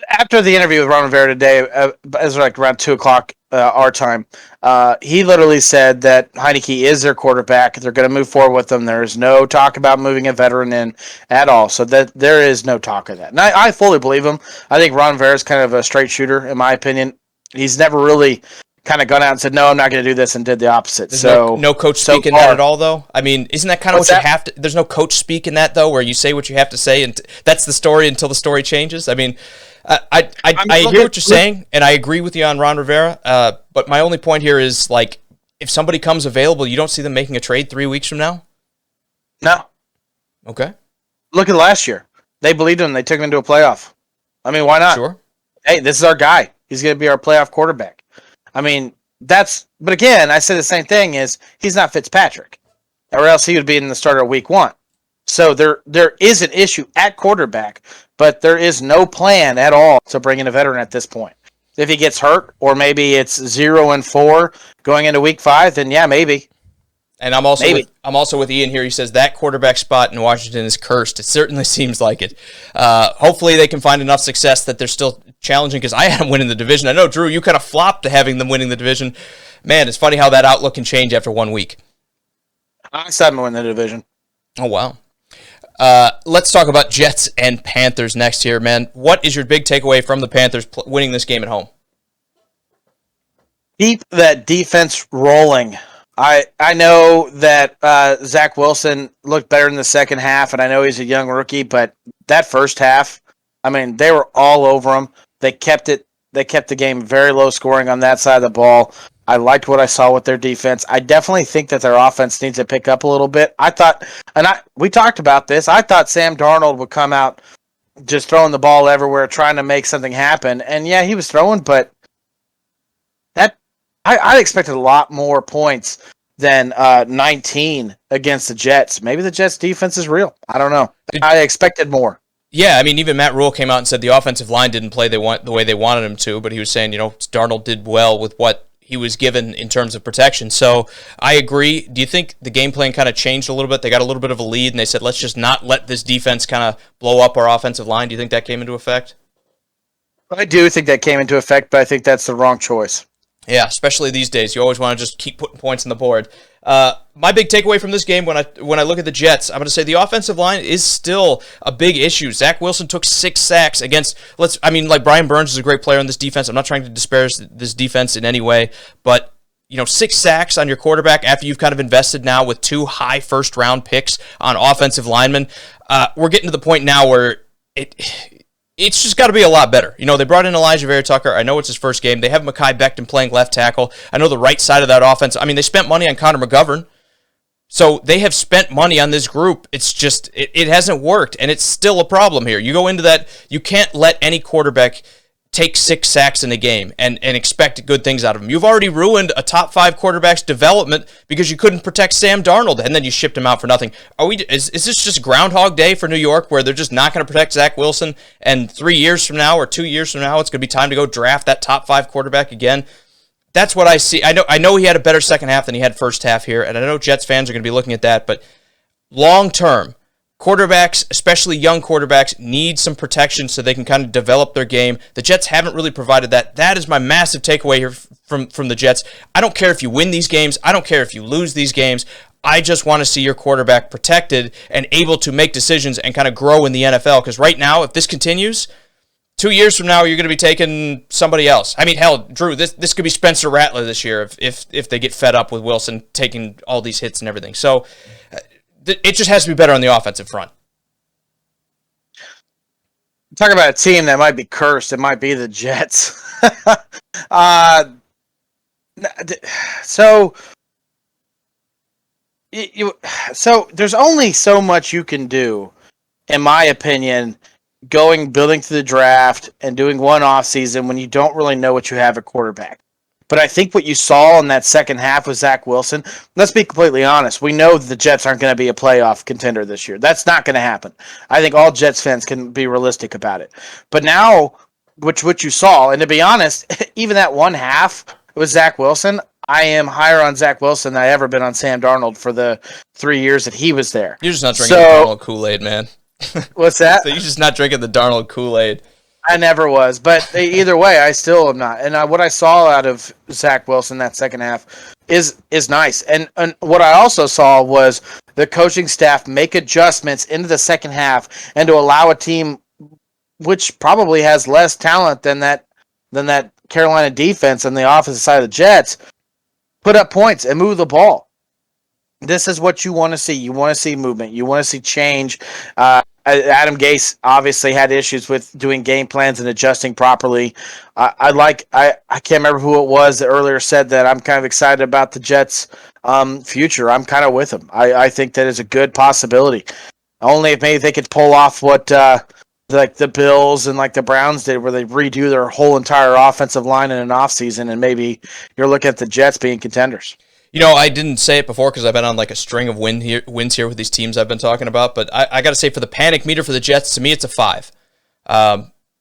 After the interview with Ron Rivera today, it was like around 2:00 our time. He literally said that Heinicke is their quarterback. They're going to move forward with them. There's no talk about moving a veteran in at all. So that there is no talk of that. And I fully believe him. I think Ron Rivera is kind of a straight shooter, in my opinion. He's never really kind of gone out and said, no, I'm not going to do this, and did the opposite. There's no coach speak in that at all, though? I mean, isn't that kind of what you have to... There's no coach speak in that, though, where you say what you have to say, and that's the story until the story changes? I mean, I hear what you're saying, and I agree with you on Ron Rivera, but my only point here is, like, if somebody comes available, you don't see them making a trade 3 weeks from now? No. Okay. Look at last year. They believed him. They took him to a playoff. I mean, why not? Sure. Hey, this is our guy. He's going to be our playoff quarterback. I mean, but again, I say the same thing is he's not Fitzpatrick, or else he would be in the starter week 1. So there is an issue at quarterback, but there is no plan at all to bring in a veteran at this point. If he gets hurt, or maybe it's 0-4 going into week 5, then yeah, maybe. And I'm also with Ian here. He says that quarterback spot in Washington is cursed. It certainly seems like it. Hopefully they can find enough success that they're still challenging, because I had them winning the division. I know, Drew, you kind of flopped to having them winning the division. Man, it's funny how that outlook can change after 1 week. I said them win the division. Oh, wow. Let's talk about Jets and Panthers next here, man. What is your big takeaway from the Panthers winning this game at home? Keep that defense rolling. I know that Zach Wilson looked better in the second half, and I know he's a young rookie, but that first half, I mean, they were all over him. They kept the game very low scoring on that side of the ball. I liked what I saw with their defense. I definitely think that their offense needs to pick up a little bit. We talked about this. I thought Sam Darnold would come out just throwing the ball everywhere, trying to make something happen. And yeah, he was throwing, but I expected a lot more points than 19 against the Jets. Maybe the Jets defense is real. I don't know. I expected more. Yeah, I mean, even Matt Rule came out and said the offensive line didn't play the way they wanted him to, but he was saying, Darnold did well with what he was given in terms of protection. So I agree. Do you think the game plan kind of changed a little bit? They got a little bit of a lead, and they said, let's just not let this defense kind of blow up our offensive line. Do you think that came into effect? I do think that came into effect, but I think that's the wrong choice. Yeah, especially these days. You always want to just keep putting points on the board. My big takeaway from this game, when I look at the Jets, I'm going to say the offensive line is still a big issue. Zach Wilson took 6 sacks against, Brian Burns is a great player on this defense. I'm not trying to disparage this defense in any way, but 6 sacks on your quarterback after you've kind of invested now with 2 high first-round picks on offensive linemen. We're getting to the point now where it's just got to be a lot better. They brought in Elijah Vera Tucker. I know it's his first game. They have Mekhi Becton playing left tackle. I know the right side of that offense. I mean, they spent money on Connor McGovern. So they have spent money on this group. It's just, it hasn't worked, and it's still a problem here. You go into that, you can't let any quarterback take 6 sacks in a game and expect good things out of him. You've already ruined a top 5 quarterback's development because you couldn't protect Sam Darnold, and then you shipped him out for nothing. Is this just Groundhog Day for New York, where they're just not going to protect Zach Wilson, and 3 years from now or 2 years from now, it's going to be time to go draft that top 5 quarterback again? That's what I see. I know he had a better second half than he had first half here, and I know Jets fans are going to be looking at that, but long term, quarterbacks, especially young quarterbacks, need some protection so they can kind of develop their game. The Jets haven't really provided that. That is my massive takeaway here from the Jets. I don't care if you win these games. I don't care if you lose these games. I just want to see your quarterback protected and able to make decisions and kind of grow in the NFL, because right now, if this continues, 2 years from now, you're going to be taking somebody else. I mean, hell, Drew, this could be Spencer Rattler this year if they get fed up with Wilson taking all these hits and everything. So it just has to be better on the offensive front. Talk about a team that might be cursed. It might be the Jets. So there's only so much you can do, in my opinion, building to the draft and doing one off season when you don't really know what you have at quarterback. But I think what you saw in that second half with Zach Wilson, let's be completely honest, we know the Jets aren't going to be a playoff contender this year. That's not going to happen. I think all Jets fans can be realistic about it. But now, what you saw, and to be honest, even that one half with Zach Wilson, I am higher on Zach Wilson than I ever been on Sam Darnold for the 3 years that he was there. You're just not drinking the Darnold Kool-Aid, man. What's that? So you're just not drinking the Darnold Kool-Aid. I never was, but either way, I still am not. And what I saw out of Zach Wilson that second half is nice. And what I also saw was the coaching staff make adjustments into the second half and to allow a team which probably has less talent than that Carolina defense on the offensive side of the Jets put up points and move the ball. This is what you want to see. You want to see movement. You want to see change. Adam Gase obviously had issues with doing game plans and adjusting properly. I can't remember who it was that earlier said that I'm kind of excited about the Jets' future. I'm kind of with him. I think that is a good possibility. Only if maybe they could pull off what like the Bills and like the Browns did, where they redo their whole entire offensive line in an offseason, and maybe you're looking at the Jets being contenders. I didn't say it before because I've been on like a string of wins here with these teams I've been talking about, but I got to say, for the panic meter for the Jets, to me it's a 5.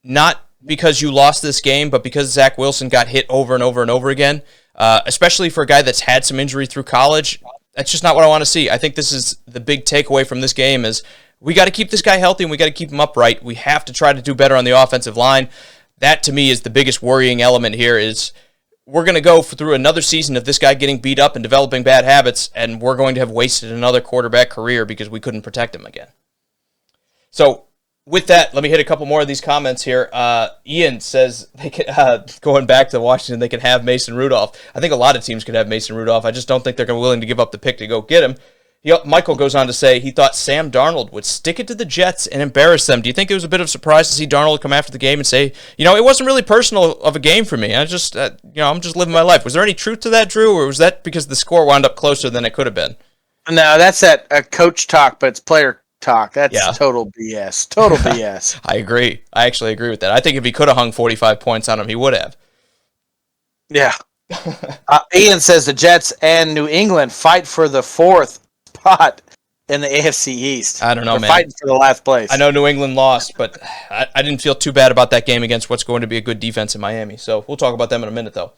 Not because you lost this game, but because Zach Wilson got hit over and over and over again, especially for a guy that's had some injury through college. That's just not what I want to see. I think this is the big takeaway from this game is we got to keep this guy healthy and we got to keep him upright. We have to try to do better on the offensive line. That, to me, is the biggest worrying element here is we're going to go through another season of this guy getting beat up and developing bad habits, and we're going to have wasted another quarterback career because we couldn't protect him again. So with that, let me hit a couple more of these comments here. Ian says, they could, going back to Washington, they could have Mason Rudolph. I think a lot of teams could have Mason Rudolph. I just don't think they're willing to give up the pick to go get him. Michael goes on to say he thought Sam Darnold would stick it to the Jets and embarrass them. Do you think it was a bit of a surprise to see Darnold come after the game and say, it wasn't really personal of a game for me. I just, I'm just living my life. Was there any truth to that, Drew, or was that because the score wound up closer than it could have been? No, that's that coach talk, but it's player talk. That's total BS. Total BS. I agree. I actually agree with that. I think if he could have hung 45 points on him, he would have. Yeah. Ian says the Jets and New England fight for the 4th spot in the AFC East. I don't know, They're man. fighting for the last place. I know New England lost, but I didn't feel too bad about that game against what's going to be a good defense in Miami. So we'll talk about them in a minute, though.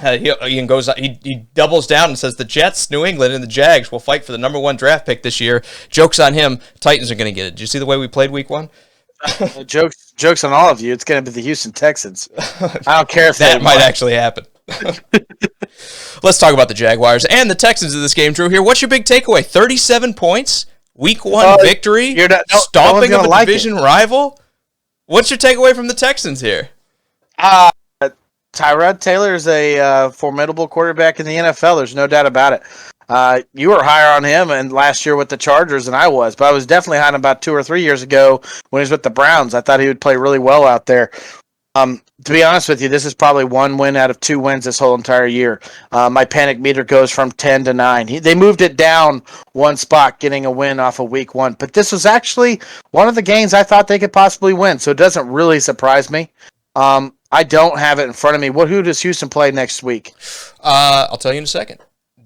He doubles down and says the Jets, New England, and the Jags will fight for the number 1 draft pick this year. Joke's on him. Titans are going to get it. Did you see the way we played week 1? Jokes on all of you. It's going to be the Houston Texans. I don't care if that might actually happen. Let's talk about the Jaguars and the Texans in this game, Drew. Here, what's your big takeaway? 37 points, week 1 victory, stomping of a division rival. What's your takeaway from the Texans here? Tyrod Taylor is a formidable quarterback in the NFL. There's no doubt about it. You were higher on him and last year with the Chargers than I was, but I was definitely high on him about 2 or 3 years ago when he was with the Browns. I thought he would play really well out there. To be honest with you, this is probably 1 win out of 2 wins this whole entire year. My panic meter goes from 10 to 9. They moved it down 1 spot, getting a win off of week 1. But this was actually one of the games I thought they could possibly win, so it doesn't really surprise me. I don't have it in front of me. Who does Houston play next week? I'll tell you in a second.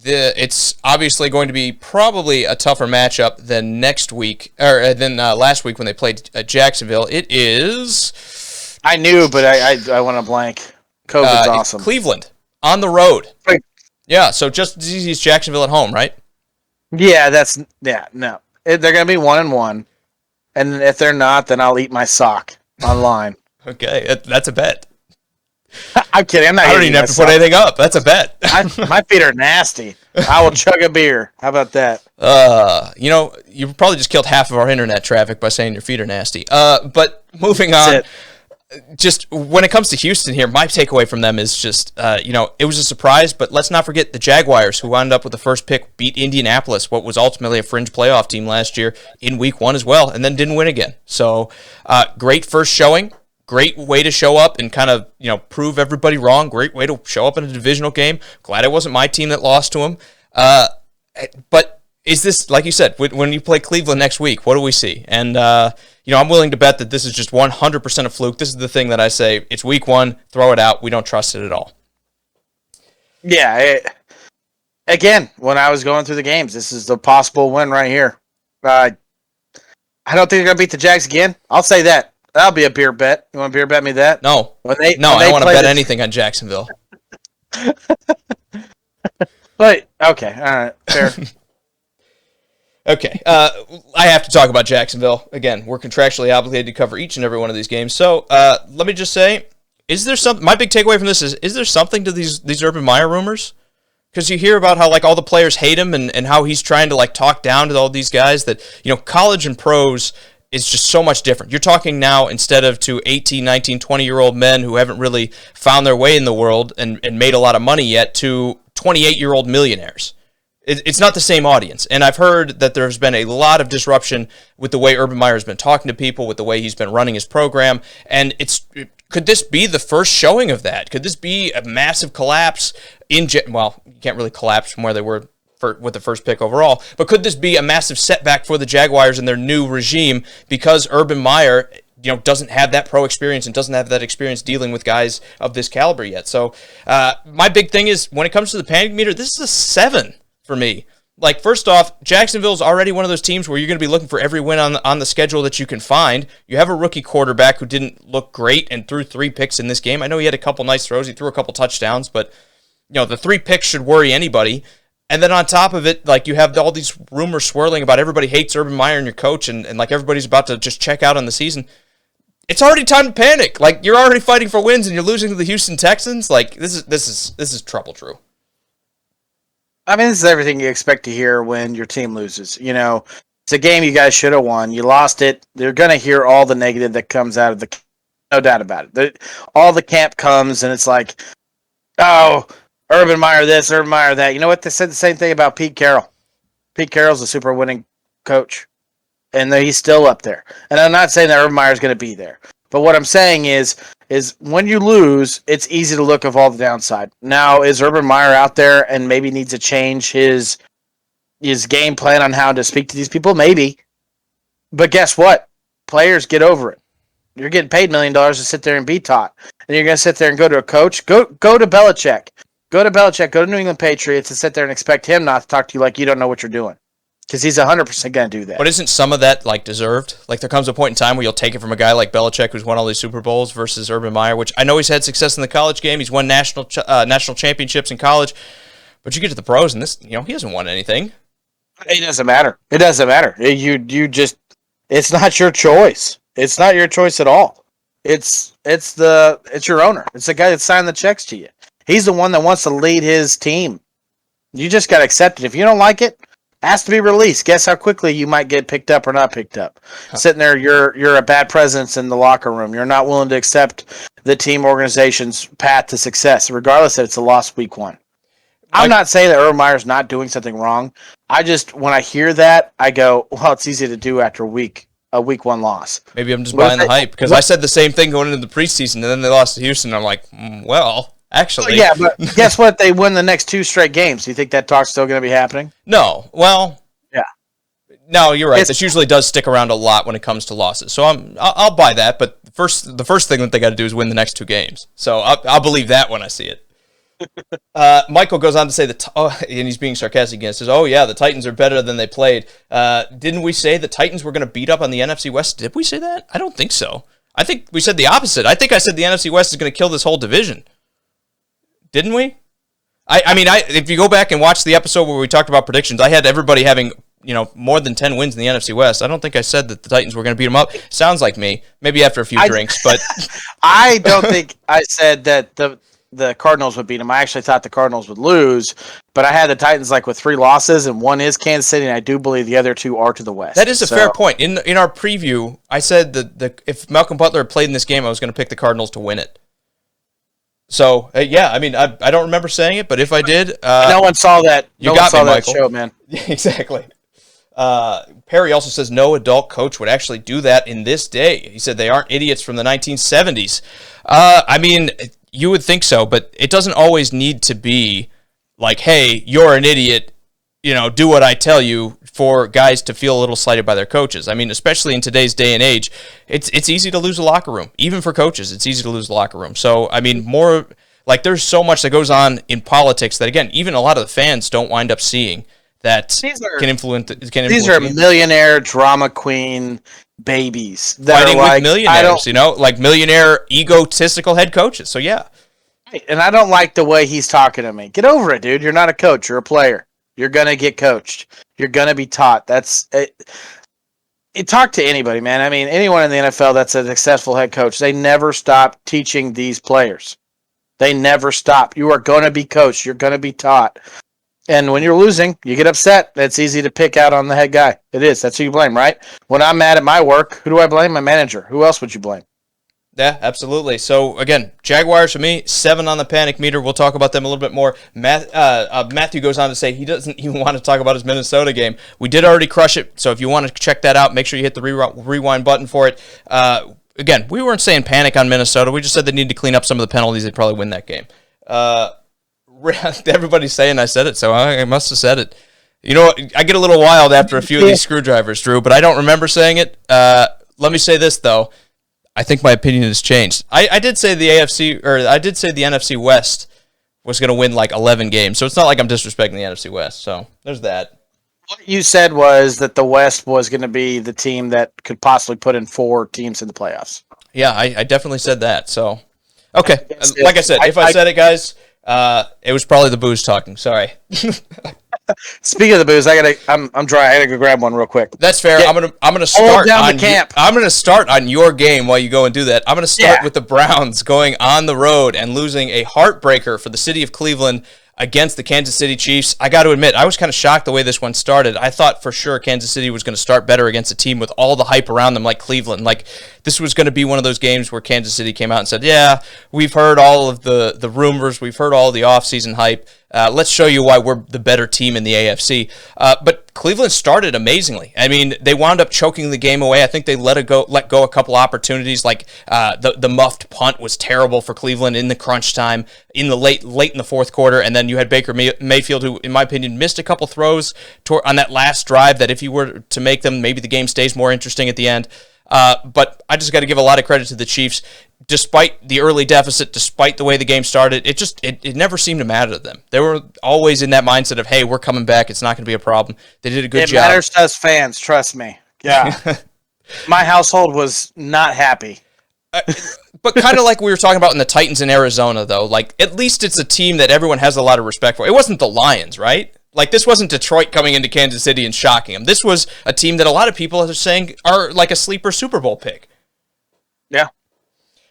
It's obviously going to be probably a tougher matchup than next week, or than last week when they played Jacksonville. It is. I knew, but I went a blank. COVID's awesome. Cleveland on the road. Right. Yeah, so just as easy as Jacksonville at home, right? Yeah, no. They're going to be 1-1, and if they're not, then I'll eat my sock online. Okay, that's a bet. I'm kidding. I don't even have to put anything up. That's a bet. My feet are nasty. I will chug a beer. How about that? You probably just killed half of our internet traffic by saying your feet are nasty. But moving on, just when it comes to Houston here, my takeaway from them is just, it was a surprise, but let's not forget the Jaguars, who wound up with the first pick, beat Indianapolis, what was ultimately a fringe playoff team last year, in week 1 as well, and then didn't win again. So, great first showing. Great way to show up and kind of, prove everybody wrong. Great way to show up in a divisional game. Glad it wasn't my team that lost to them. But is this, like you said, when you play Cleveland next week, what do we see? And, I'm willing to bet that this is just 100% a fluke. This is the thing that I say, it's week 1, throw it out. We don't trust it at all. Yeah. Again, when I was going through the games, this is the possible win right here. I don't think they're going to beat the Jags again. I'll say that. That'll be a beer bet. You want to beer bet me that? No. I don't want to bet anything on Jacksonville. But, okay. All right. Fair. Okay. I have to talk about Jacksonville. Again, we're contractually obligated to cover each and every one of these games. So let me just say, my big takeaway from this is there something to these Urban Meyer rumors? Because you hear about how all the players hate him and how he's trying to talk down to all these guys that, college and pros is just so much different. You're talking now, instead of to 18, 19, 20-year-old men who haven't really found their way in the world and made a lot of money yet, to 28-year-old millionaires. It's not the same audience. And I've heard that there's been a lot of disruption with the way Urban Meyer has been talking to people, with the way he's been running his program. And could this be the first showing of that? Could this be a massive collapse you can't really collapse from where they were with the first pick overall, but could this be a massive setback for the Jaguars and their new regime because Urban Meyer, doesn't have that pro experience and doesn't have that experience dealing with guys of this caliber yet? So my big thing is, when it comes to the panic meter, this is a 7 for me. First off, Jacksonville's already one of those teams where you're going to be looking for every win on the schedule that you can find. You have a rookie quarterback who didn't look great and threw 3 picks in this game. I know he had a couple nice throws. He threw a couple touchdowns, but the 3 picks should worry anybody. And then on top of it, you have all these rumors swirling about everybody hates Urban Meyer and your coach, and everybody's about to just check out on the season. It's already time to panic. You're already fighting for wins and you're losing to the Houston Texans. This is trouble, Drew. I mean, this is everything you expect to hear when your team loses. It's a game you guys should have won. You lost it. They're going to hear all the negative that comes out of no doubt about it. All the camp comes and it's Urban Meyer this, Urban Meyer that. You know what? They said the same thing about Pete Carroll. Pete Carroll's a super winning coach, and he's still up there. And I'm not saying that Urban Meyer's going to be there. But what I'm saying is when you lose, it's easy to look at all the downside. Now, is Urban Meyer out there and maybe needs to change his game plan on how to speak to these people? Maybe. But guess what? Players get over it. You're getting paid $1 million to sit there and be taught. And you're going to sit there and go to a coach? Go to Belichick. Go to Belichick, go to New England Patriots, and sit there and expect him not to talk to you like you don't know what you're doing. because he's 100% going to do that. But isn't some of that like deserved? Like there comes a point in time where you'll take it from a guy like Belichick, who's won all these Super Bowls, versus Urban Meyer, which I know he's had success in the college game. He's won national championships in college, but you get to the pros, and this, you know, he hasn't won anything. It doesn't matter. It doesn't matter. You just, it's not your choice. It's not your choice at all. It's your owner. It's the guy that signed the checks to you. He's the one that wants to lead his team. You just got to accept it. If you don't like it, ask to be released. Guess how quickly you might get picked up or not picked up. Sitting there, you're a bad presence in the locker room. You're not willing to accept the team organization's path to success, regardless if it's a loss week one. I'm not saying that Urban Meyer's not doing something wrong. I just, when I hear that, I go, well, it's easy to do after a week one loss. Maybe I'm just buying the hype, because I said the same thing going into the preseason, and then they lost to Houston. I'm like, well, actually. Yeah, but guess what? They win the next 2 straight games. Do you think that talk's still going to be happening? No. Well, yeah. No, you're right. This usually does stick around a lot when it comes to losses. So I'll buy that, but the first thing that they got to do is win the next 2 games. So I'll believe that when I see it. Michael goes on to say and he's being sarcastic again. Says, "Oh yeah, the Titans are better than they played." Didn't we say the Titans were going to beat up on the NFC West? Did we say that? I don't think so. I think we said the opposite. I think I said the NFC West is going to kill this whole division. Didn't we? I mean, if you go back and watch the episode where we talked about predictions, I had everybody having, you know, more than 10 wins in the NFC West. I don't think I said that the Titans were going to beat them up. Sounds like me. Maybe after a few drinks, but I don't think I said that the Cardinals would beat them. I actually thought the Cardinals would lose, but I had the Titans like with 3 losses, and one is Kansas City, and I do believe the other 2 are to the West. That is a fair point. In our preview, I said that if Malcolm Butler had played in this game, I was going to pick the Cardinals to win it. So, yeah, I mean, I don't remember saying it, but if I did... no one saw that. You got me, Michael. Show, man. Yeah, exactly. Perry also says no adult coach would actually do that in this day. He said they aren't idiots from the 1970s. I mean... You would think so, but it doesn't always need to be like, hey, you're an idiot, you know, do what I tell you, for guys to feel a little slighted by their coaches. I mean, especially in today's day and age, it's easy to lose a locker room. Even for coaches, it's easy to lose the locker room. So, I mean, more like there's so much that goes on in politics that, again, even a lot of the fans don't wind up seeing that can influence. These are millionaire drama queen babies that fighting are like, with millionaires, you know, like millionaire egotistical head coaches. So yeah, and I don't like the way he's talking to me. Get over it, dude. You're not a coach. You're a player. You're gonna get coached. You're gonna be taught. That's it. Talk to anybody, man. I mean, anyone in the NFL that's a successful head coach, they never stop teaching these players. They never stop. You are gonna be coached. You're gonna be taught. And when you're losing, you get upset. It's easy to pick out on the head guy. It is. That's who you blame, right? When I'm mad at my work, who do I blame? My manager. Who else would you blame? Yeah, absolutely. So, again, Jaguars for me, 7 on the panic meter. We'll talk about them a little bit more. Matthew goes on to say he doesn't even want to talk about his Minnesota game. We did already crush it, so if you want to check that out, make sure you hit the rewind button for it. Again, we weren't saying panic on Minnesota. We just said they need to clean up some of the penalties. They'd probably win that game. Everybody's saying I said it, so I must have said it. You know, I get a little wild after a few of these screwdrivers, Drew, but I don't remember saying it. Let me say this, though. I think my opinion has changed. I did say the NFC West was going to win like 11 games, so it's not like I'm disrespecting the NFC West. So there's that. What you said was that the West was going to be the team that could possibly put in 4 teams in the playoffs. Yeah, I definitely said that. So, okay. Like I said, if I said it, guys, it was probably the booze talking. Sorry. Speaking of the booze, I'm dry. I gotta go grab one real quick. That's fair. I'm gonna start down the camp. I'm gonna start on your game while you go and do that. I'm gonna start with the Browns going on the road and losing a heartbreaker for the city of Cleveland against the Kansas City Chiefs. I got to admit, I was kind of shocked the way this one started. I thought for sure Kansas City was going to start better against a team with all the hype around them like Cleveland. Like, this was going to be one of those games where Kansas City came out and said, yeah, we've heard all of the rumors. We've heard all the offseason hype. Let's show you why we're the better team in the AFC. But Cleveland started amazingly. I mean, they wound up choking the game away. I think they let go a couple opportunities. Like the muffed punt was terrible for Cleveland in the crunch time in the late in the fourth quarter. And then you had Baker Mayfield, who, in my opinion, missed a couple throws on that last drive that if you were to make them, maybe the game stays more interesting at the end. But I just got to give a lot of credit to the Chiefs. Despite the early deficit, despite the way the game started, it never seemed to matter to them. They were always in that mindset of, hey, we're coming back. It's not going to be a problem. They did a good job. It matters to us fans, trust me. Yeah. My household was not happy. But kind of like we were talking about in the Titans in Arizona, though, like at least it's a team that everyone has a lot of respect for. It wasn't the Lions, right? Like this wasn't Detroit coming into Kansas City and shocking them. This was a team that a lot of people are saying are like a sleeper Super Bowl pick. Yeah.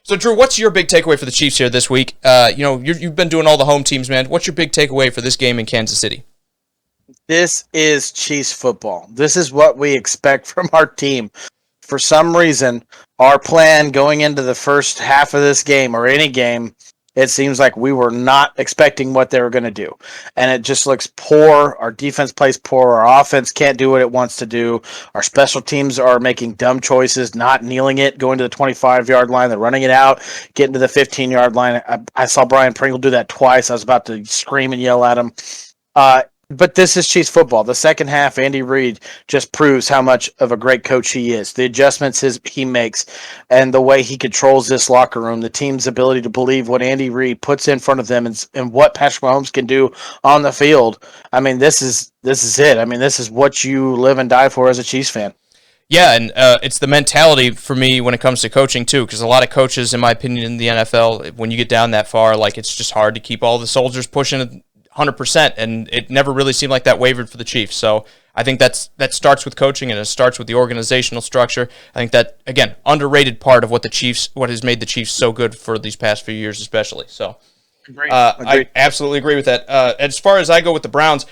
So, Drew, what's your big takeaway for the Chiefs here this week? You've been doing all the home teams, man. What's your big takeaway for this game in Kansas City? This is Chiefs football. This is what we expect from our team. For some reason, our plan going into the first half of this game or any game, it seems like we were not expecting what they were going to do. And it just looks poor. Our defense plays poor. Our offense can't do what it wants to do. Our special teams are making dumb choices, not kneeling it, going to the 25-yard line. They're running it out, getting to the 15-yard line. I saw Brian Pringle do that twice. I was about to scream and yell at him. But this is Chiefs football. The second half, Andy Reid just proves how much of a great coach he is. The adjustments he makes and the way he controls this locker room, the team's ability to believe what Andy Reid puts in front of them and what Patrick Mahomes can do on the field. I mean, this is it. I mean, this is what you live and die for as a Chiefs fan. Yeah, and it's the mentality for me when it comes to coaching, too, because a lot of coaches, in my opinion, in the NFL, when you get down that far, like it's just hard to keep all the soldiers pushing 100%, and it never really seemed like that wavered for the Chiefs. So I think that starts with coaching, and it starts with the organizational structure. I think that, again, underrated part of what has made the Chiefs so good for these past few years, especially. So Agreed. I absolutely agree with that. As far as I go with the Browns,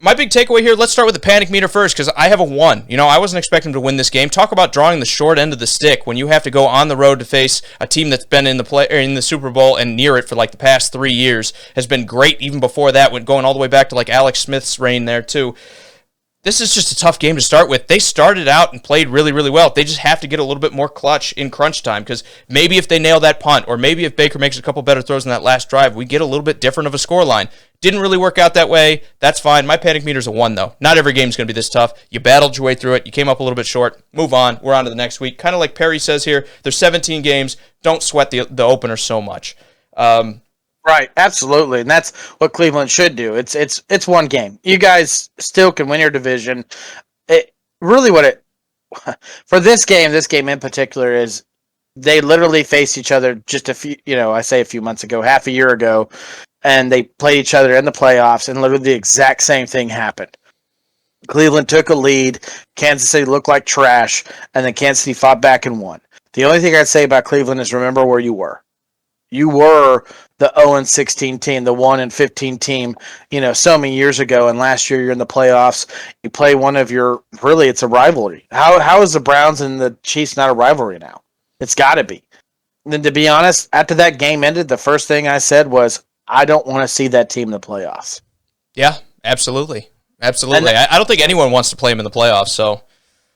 my big takeaway here, let's start with the panic meter first, because I have a 1. I wasn't expecting to win this game. Talk about drawing the short end of the stick when you have to go on the road to face a team that's been in the Super Bowl and near it for like the past 3 years, has been great even before that, when going all the way back to like Alex Smith's reign there too. This is just a tough game to start with. They started out and played really, really well. They just have to get a little bit more clutch in crunch time, because maybe if they nail that punt, or maybe if Baker makes a couple better throws in that last drive, we get a little bit different of a scoreline. Didn't really work out that way. That's fine. My panic meter's a 1, though. Not every game's going to be this tough. You battled your way through it. You came up a little bit short. Move on. We're on to the next week. Kind of like Perry says here, there's 17 games. Don't sweat the opener so much. Right, absolutely, and that's what Cleveland should do. It's one game. You guys still can win your division. For this game in particular is they literally faced each other just a few months ago, half a year ago, and they played each other in the playoffs, and literally the exact same thing happened. Cleveland took a lead, Kansas City looked like trash, and then Kansas City fought back and won. The only thing I'd say about Cleveland is remember where you were. You were the 0-16 team, the 1-15 team, so many years ago, and last year you're in the playoffs. You play one of it's a rivalry. How is the Browns and the Chiefs not a rivalry now? It's got to be. And then to be honest, after that game ended, the first thing I said was, I don't want to see that team in the playoffs. Yeah, absolutely. Absolutely. I don't think anyone wants to play them in the playoffs, so.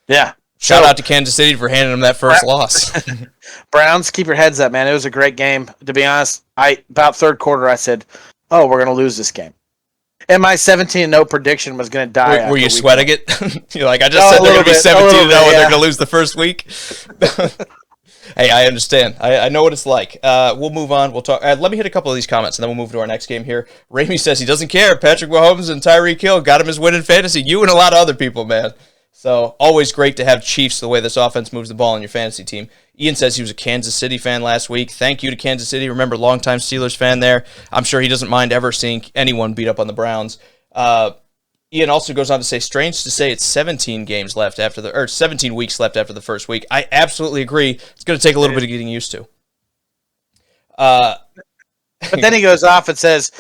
Yeah. Shout out to Kansas City for handing them that first loss. Browns, keep your heads up, man. It was a great game. To be honest, about third quarter, I said, we're going to lose this game. And my 17-0 prediction was going to die. Were you sweating it? You're like, I just said they're going to be 17-0 and they're going to lose the first week. Hey, I understand. I know what it's like. We'll move on. We'll talk. Let me hit a couple of these comments, and then we'll move to our next game here. Ramey says he doesn't care. Patrick Mahomes and Tyreek Hill got him his win in fantasy. You and a lot of other people, man. So always great to have Chiefs the way this offense moves the ball in your fantasy team. Ian says he was a Kansas City fan last week. Thank you to Kansas City. Remember, longtime Steelers fan there. I'm sure he doesn't mind ever seeing anyone beat up on the Browns. Ian also goes on to say, strange to say it's 17 weeks left after the first week. I absolutely agree. It's going to take a little bit of getting used to. But then he goes off and says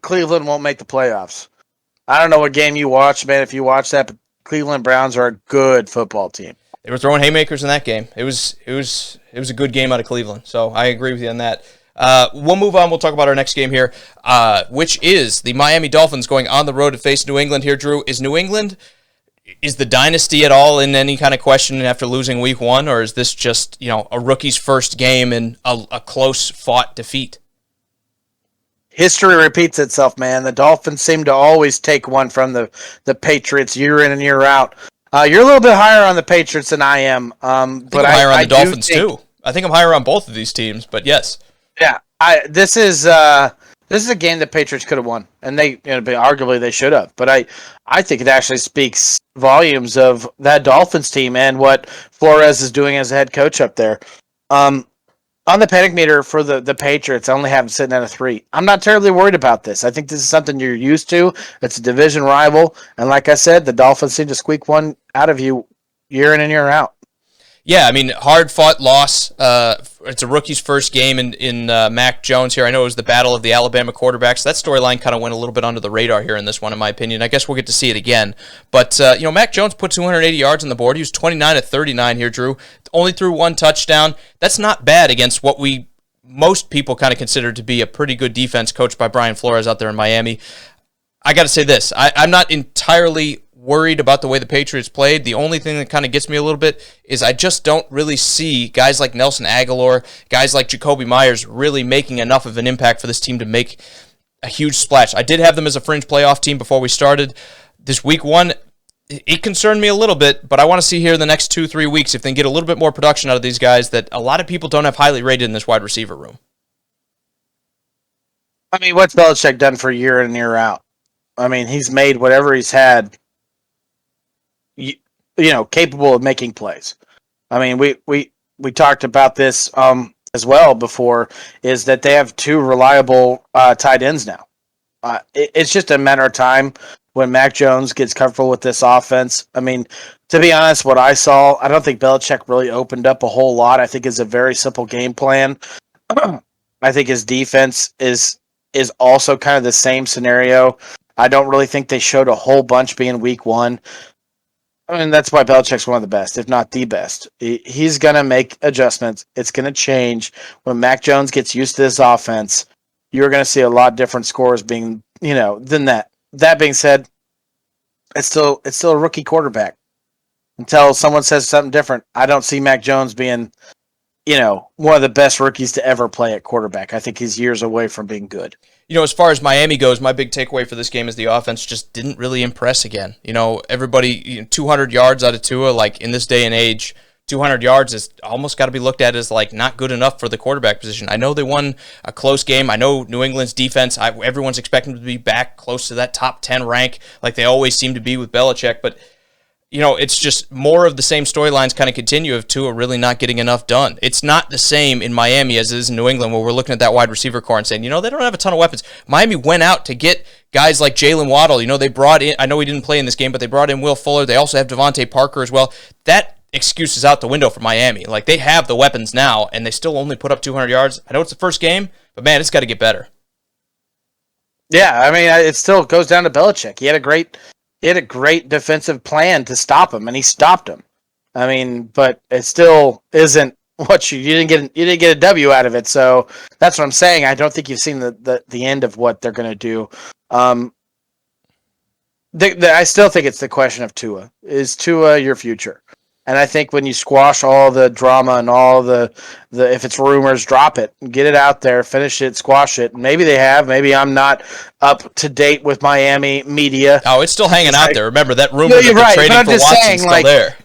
Cleveland won't make the playoffs. I don't know what game you watched, man, if you watched that, but Cleveland Browns are a good football team. They were throwing haymakers in that game. It was a good game out of Cleveland. So I agree with you on that. We'll move on. We'll talk about our next game here, which is the Miami Dolphins going on the road to face New England here, Drew. Is the dynasty at all in any kind of question after losing week 1, or is this just, a rookie's first game and a close fought defeat? History repeats itself, man. The Dolphins seem to always take one from the Patriots year in and year out. You're a little bit higher on the Patriots than I am, but I'm higher on the Dolphins think, too. I think I'm higher on both of these teams, but yes. Yeah, this is a game the Patriots could have won, and arguably they should have. But I think it actually speaks volumes of that Dolphins team and what Flores is doing as a head coach up there. On the panic meter for the Patriots, I only have them sitting at a 3. I'm not terribly worried about this. I think this is something you're used to. It's a division rival, and like I said, the Dolphins seem to squeak one out of you year in and year out. Yeah, I mean, hard-fought loss. It's a rookie's first game in Mac Jones here. I know it was the battle of the Alabama quarterbacks. That storyline kind of went a little bit under the radar here in this one, in my opinion. I guess we'll get to see it again. But, Mac Jones put 280 yards on the board. He was 29 of 39 here, Drew. Only threw 1 touchdown. That's not bad against what most people kind of consider to be a pretty good defense coached by Brian Flores out there in Miami. I got to say this. I'm not entirely worried about the way the Patriots played. The only thing that kind of gets me a little bit is I just don't really see guys like Nelson Aguilar, guys like Jacoby Myers really making enough of an impact for this team to make a huge splash. I did have them as a fringe playoff team before we started. This week 1, it concerned me a little bit, but I want to see here in the next 2-3 weeks if they can get a little bit more production out of these guys that a lot of people don't have highly rated in this wide receiver room. I mean, what's Belichick done for year in and year out? I mean, he's made whatever he's had capable of making plays. I mean, we talked about this as well before, is that they have 2 reliable tight ends now. It's just a matter of time when Mac Jones gets comfortable with this offense. I mean, to be honest, what I saw, I don't think Belichick really opened up a whole lot. I think it's a very simple game plan. I think his defense is also kind of the same scenario. I don't really think they showed a whole bunch being week 1. I mean, that's why Belichick's one of the best, if not the best. He's going to make adjustments. It's going to change. When Mac Jones gets used to this offense, you're going to see a lot different scores being, than that. That being said, it's still a rookie quarterback. Until someone says something different, I don't see Mac Jones being, one of the best rookies to ever play at quarterback. I think he's years away from being good. As far as Miami goes, my big takeaway for this game is the offense just didn't really impress again. Everybody, 200 yards out of Tua, like in this day and age, 200 yards is almost got to be looked at as like not good enough for the quarterback position. I know they won a close game. I know New England's defense, everyone's expecting them to be back close to that top 10 rank like they always seem to be with Belichick, but it's just more of the same storylines kind of continue of Tua really not getting enough done. It's not the same in Miami as it is in New England where we're looking at that wide receiver core and saying, they don't have a ton of weapons. Miami went out to get guys like Jalen Waddle. They brought in, I know he didn't play in this game, but they brought in Will Fuller. They also have Devontae Parker as well. That excuse is out the window for Miami. Like, they have the weapons now, and they still only put up 200 yards. I know it's the first game, but man, it's got to get better. Yeah, I mean, it still goes down to Belichick. He had a great defensive plan to stop him, and he stopped him. I mean, but it still isn't what you didn't get a W out of it. So that's what I'm saying. I don't think you've seen the end of what they're going to do. I still think it's the question of Tua. Is Tua your future? And I think when you squash all the drama and all the if it's rumors, drop it, get it out there, finish it, squash it. Maybe they have. Maybe I'm not up to date with Miami media. Oh, it's still hanging out there. Remember that rumor that they're trading for Watson's still there.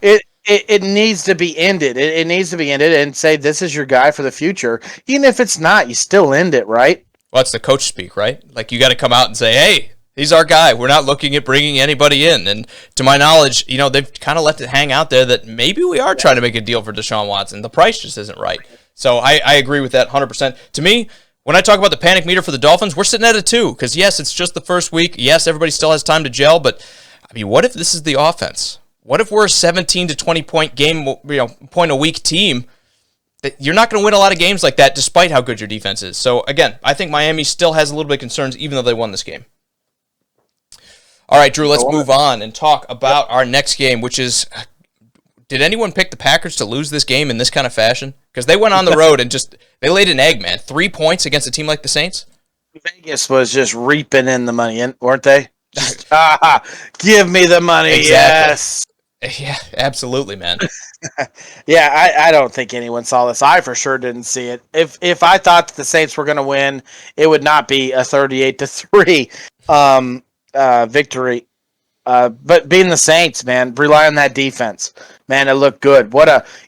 It needs to be ended. It needs to be ended and say this is your guy for the future. Even if it's not, you still end it, right? Well, it's the coach speak, right? Like, you got to come out and say, hey, he's our guy. We're not looking at bringing anybody in. And to my knowledge, they've kind of left it hang out there that maybe we are trying to make a deal for Deshaun Watson. The price just isn't right. So I agree with that 100%. To me, when I talk about the panic meter for the Dolphins, we're sitting at a 2 because, yes, it's just the first week. Yes, everybody still has time to gel. But, I mean, what if this is the offense? What if we're a 17 to 20 point game, point a week team? You're not going to win a lot of games like that despite how good your defense is. So, again, I think Miami still has a little bit of concerns even though they won this game. All right, Drew, let's move on and talk about our next game, which is, did anyone pick the Packers to lose this game in this kind of fashion? Because they went on the road and they laid an egg, man. 3 points against a team like the Saints? Vegas was just reaping in the money, weren't they? Give me the money, exactly. Yes. Yeah, absolutely, man. Yeah, I don't think anyone saw this. I for sure didn't see it. If I thought that the Saints were going to win, it would not be a 38-3 victory. But being the Saints, man, rely on that defense. Man, it looked good.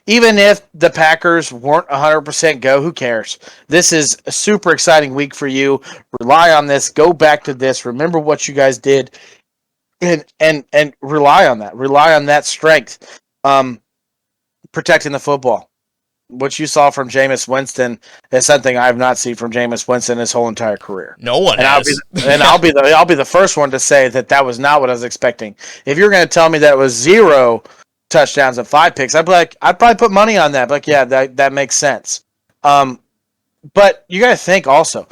Even if the Packers weren't 100% go, who cares? This is a super exciting week for you. Rely on this. Go back to this. Remember what you guys did, and rely on that. Rely on that strength. Protecting the football. What you saw from Jameis Winston is something I have not seen from Jameis Winston his whole entire career. No one has. I'll be the first one to say that was not what I was expecting. If you're going to tell me that it was 0 touchdowns and 5 picks, I'd probably put money on that. But yeah, that makes sense. But you got to think also,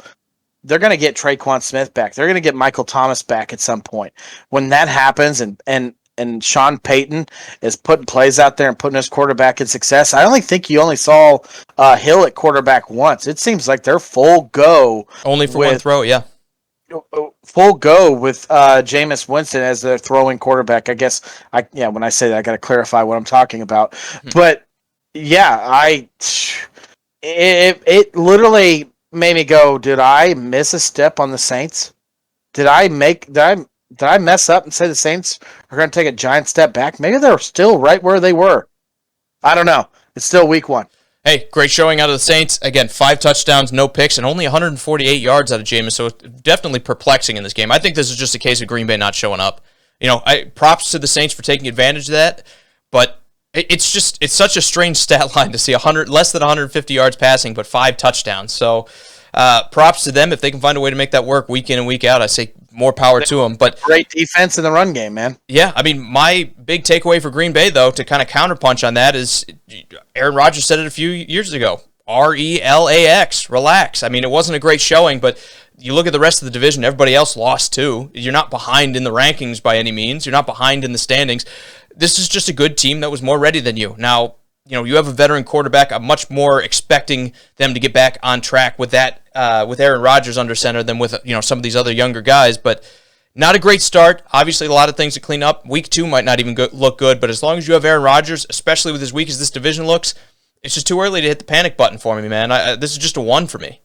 they're going to get Traquan Smith back. They're going to get Michael Thomas back at some point. When that happens, and Sean Payton is putting plays out there and putting his quarterback in success. I only think you only saw Hill at quarterback once. It seems like they're full go. Only for one throw, yeah. Full go with Jameis Winston as their throwing quarterback. I guess, when I say that, I got to clarify what I'm talking about. But, yeah, it literally made me go, did I miss a step on the Saints? Did I mess up and say the Saints are going to take a giant step back? Maybe they're still right where they were. I don't know. It's still week 1. Hey, great showing out of the Saints. Again, 5 touchdowns, no picks, and only 148 yards out of Jameis, so definitely perplexing in this game. I think this is just a case of Green Bay not showing up. Props to the Saints for taking advantage of that, but it's such a strange stat line to see less than 150 yards passing, but 5 touchdowns. So props to them if they can find a way to make that work week in and week out. I say more power to them. But great defense in the run game, man. Yeah, I mean, my big takeaway for Green Bay, though, to kind of counterpunch on that is Aaron Rodgers said it a few years ago. RELAX, relax. I mean, it wasn't a great showing, but you look at the rest of the division, everybody else lost too. You're not behind in the rankings by any means. You're not behind in the standings. This is just a good team that was more ready than you. Now, you have a veteran quarterback. I'm much more expecting them to get back on track with that, with Aaron Rodgers under center than with some of these other younger guys. But not a great start. Obviously, a lot of things to clean up. Week 2 might not even look good. But as long as you have Aaron Rodgers, especially with as weak as this division looks, it's just too early to hit the panic button for me, man. This is just a 1 for me.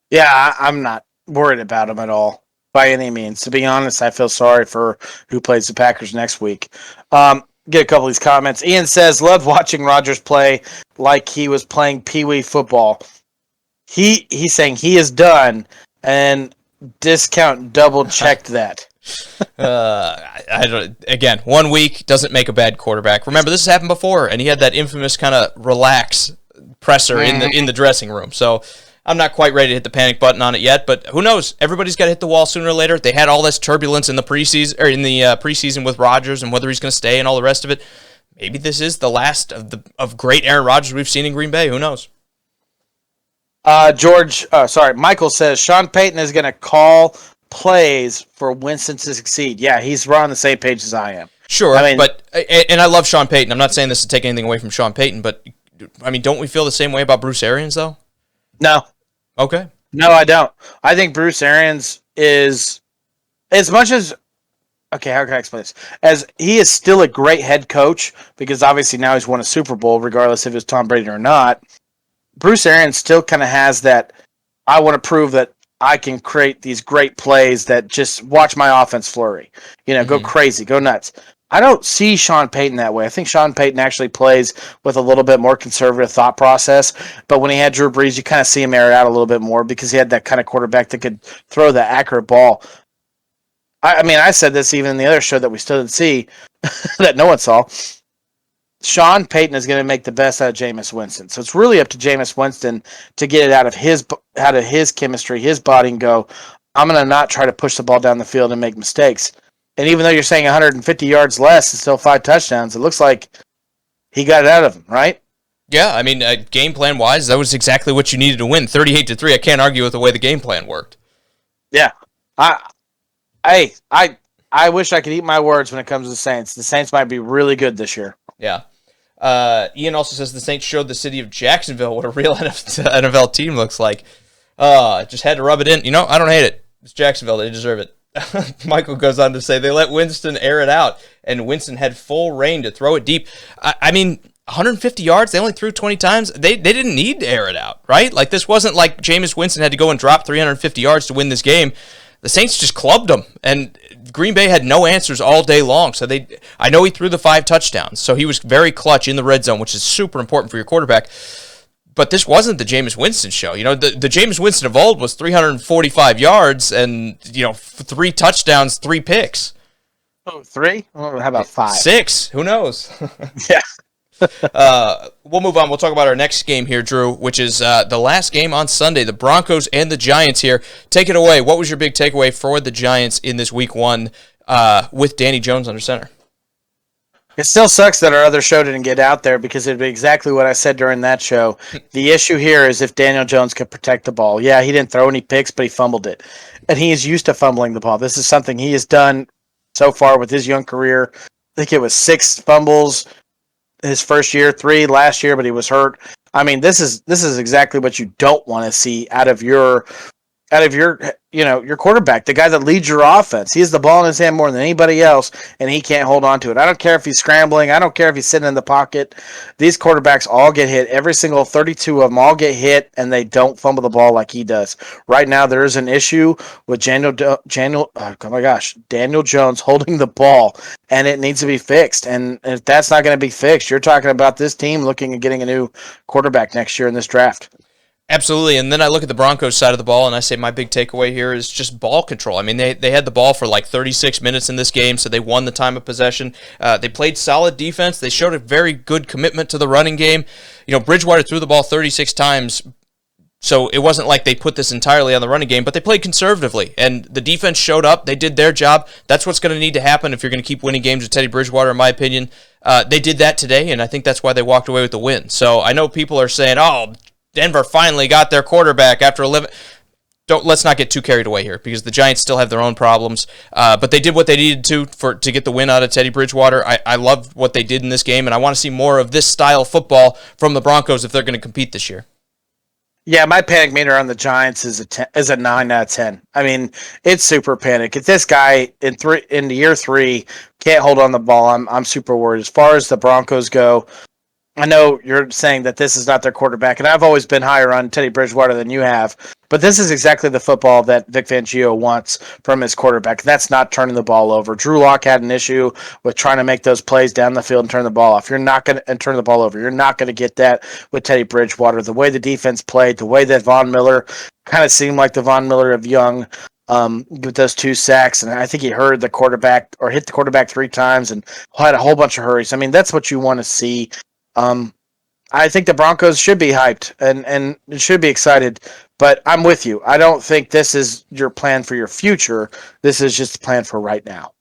Yeah, I'm not worried about him at all by any means. To be honest, I feel sorry for who plays the Packers next week. Get a couple of these comments. Ian says, loved watching Rodgers play like he was playing Pee-wee football. He's saying he is done, and discount double-checked that. I don't. Again, 1 week doesn't make a bad quarterback. Remember, this has happened before, and he had that infamous kind of relax presser in the dressing room. So I'm not quite ready to hit the panic button on it yet, but who knows? Everybody's got to hit the wall sooner or later. They had all this turbulence in the preseason with Rodgers and whether he's going to stay and all the rest of it. Maybe this is the last of great Aaron Rodgers we've seen in Green Bay. Who knows? Michael says Sean Payton is going to call plays for Winston to succeed. Yeah, he's right on the same page as I am. Sure, but I love Sean Payton. I'm not saying this to take anything away from Sean Payton, but I mean, don't we feel the same way about Bruce Arians though? No. Okay. No, I don't. I think Bruce Arians is, as much as, okay, how can I explain this? As he is still a great head coach, because obviously now he's won a Super Bowl, regardless if it's Tom Brady or not. Bruce Arians still kind of has that, I want to prove that I can create these great plays that just watch my offense flurry. Go crazy, go nuts. I don't see Sean Payton that way. I think Sean Payton actually plays with a little bit more conservative thought process. But when he had Drew Brees, you kind of see him air it out a little bit more because he had that kind of quarterback that could throw the accurate ball. I mean, I said this even in the other show that we still didn't see, that no one saw. Sean Payton is going to make the best out of Jameis Winston. So it's really up to Jameis Winston to get it out of his chemistry, his body, and go, I'm going to not try to push the ball down the field and make mistakes. And even though you're saying 150 yards less and still 5 touchdowns, it looks like he got it out of him, right? Yeah, I mean, game plan wise, that was exactly what you needed to win. 38-3. I can't argue with the way the game plan worked. Yeah, I wish I could eat my words when it comes to the Saints. The Saints might be really good this year. Yeah. Ian also says the Saints showed the city of Jacksonville what a real NFL team looks like. Just had to rub it in. I don't hate it. It's Jacksonville. They deserve it. Michael goes on to say they let Winston air it out, and Winston had full reign to throw it deep. I mean, 150 yards, they only threw 20 times. They didn't need to air it out, right? Like, this wasn't like Jameis Winston had to go and drop 350 yards to win this game. The Saints just clubbed them, and Green Bay had no answers all day long. So I know he threw the 5 touchdowns, so he was very clutch in the red zone, which is super important for your quarterback. But this wasn't the Jameis Winston show. The Jameis Winston of old was 345 yards and 3 touchdowns, 3 picks. Oh, 3? How about 5? 6? Who knows? Yeah. We'll move on. We'll talk about our next game here, Drew, which is the last game on Sunday. The Broncos and the Giants here. Take it away. What was your big takeaway for the Giants in this week 1 with Danny Jones under center? It still sucks that our other show didn't get out there because it'd be exactly what I said during that show. The issue here is if Daniel Jones could protect the ball. Yeah, he didn't throw any picks, but he fumbled it. And he is used to fumbling the ball. This is something he has done so far with his young career. I think it was 6 fumbles his first year, 3 last year, but he was hurt. I mean, this is exactly what you don't want to see out of your your quarterback, the guy that leads your offense. He has the ball in his hand more than anybody else, and he can't hold on to it. I don't care if he's scrambling. I don't care if he's sitting in the pocket. These quarterbacks all get hit. Every single 32 of them all get hit, and they don't fumble the ball like he does. Right now, there is an issue with Daniel Jones holding the ball, and it needs to be fixed. And if that's not going to be fixed, you're talking about this team looking at getting a new quarterback next year in this draft. Absolutely, and then I look at the Broncos side of the ball, and I say my big takeaway here is just ball control. I mean, they had the ball for like 36 minutes in this game, so they won the time of possession. They played solid defense. They showed a very good commitment to the running game. Bridgewater threw the ball 36 times, so it wasn't like they put this entirely on the running game, but they played conservatively, and the defense showed up. They did their job. That's what's going to need to happen if you're going to keep winning games with Teddy Bridgewater, in my opinion. They did that today, and I think that's why they walked away with the win. So I know people are saying, oh, Denver finally got their quarterback after 11. Let's not get too carried away here because the Giants still have their own problems. But they did what they needed to get the win out of Teddy Bridgewater. I love what they did in this game, and I want to see more of this style of football from the Broncos if they're going to compete this year. Yeah, my panic meter on the Giants is a 9 out of 10. I mean, it's super panic. If this guy in year 3 can't hold on the ball, I'm super worried. As far as the Broncos go, I know you're saying that this is not their quarterback, and I've always been higher on Teddy Bridgewater than you have, but this is exactly the football that Vic Fangio wants from his quarterback. That's not turning the ball over. Drew Lock had an issue with trying to make those plays down the field and turn the ball off. You're not going to turn the ball over. You're not going to get that with Teddy Bridgewater. The way the defense played, the way that Von Miller kind of seemed like the Von Miller of young, with those 2 sacks, and I think he hit the quarterback 3 times and had a whole bunch of hurries. I mean, that's what you want to see. I think the Broncos should be hyped and should be excited, but I'm with you. I don't think this is your plan for your future. This is just a plan for right now.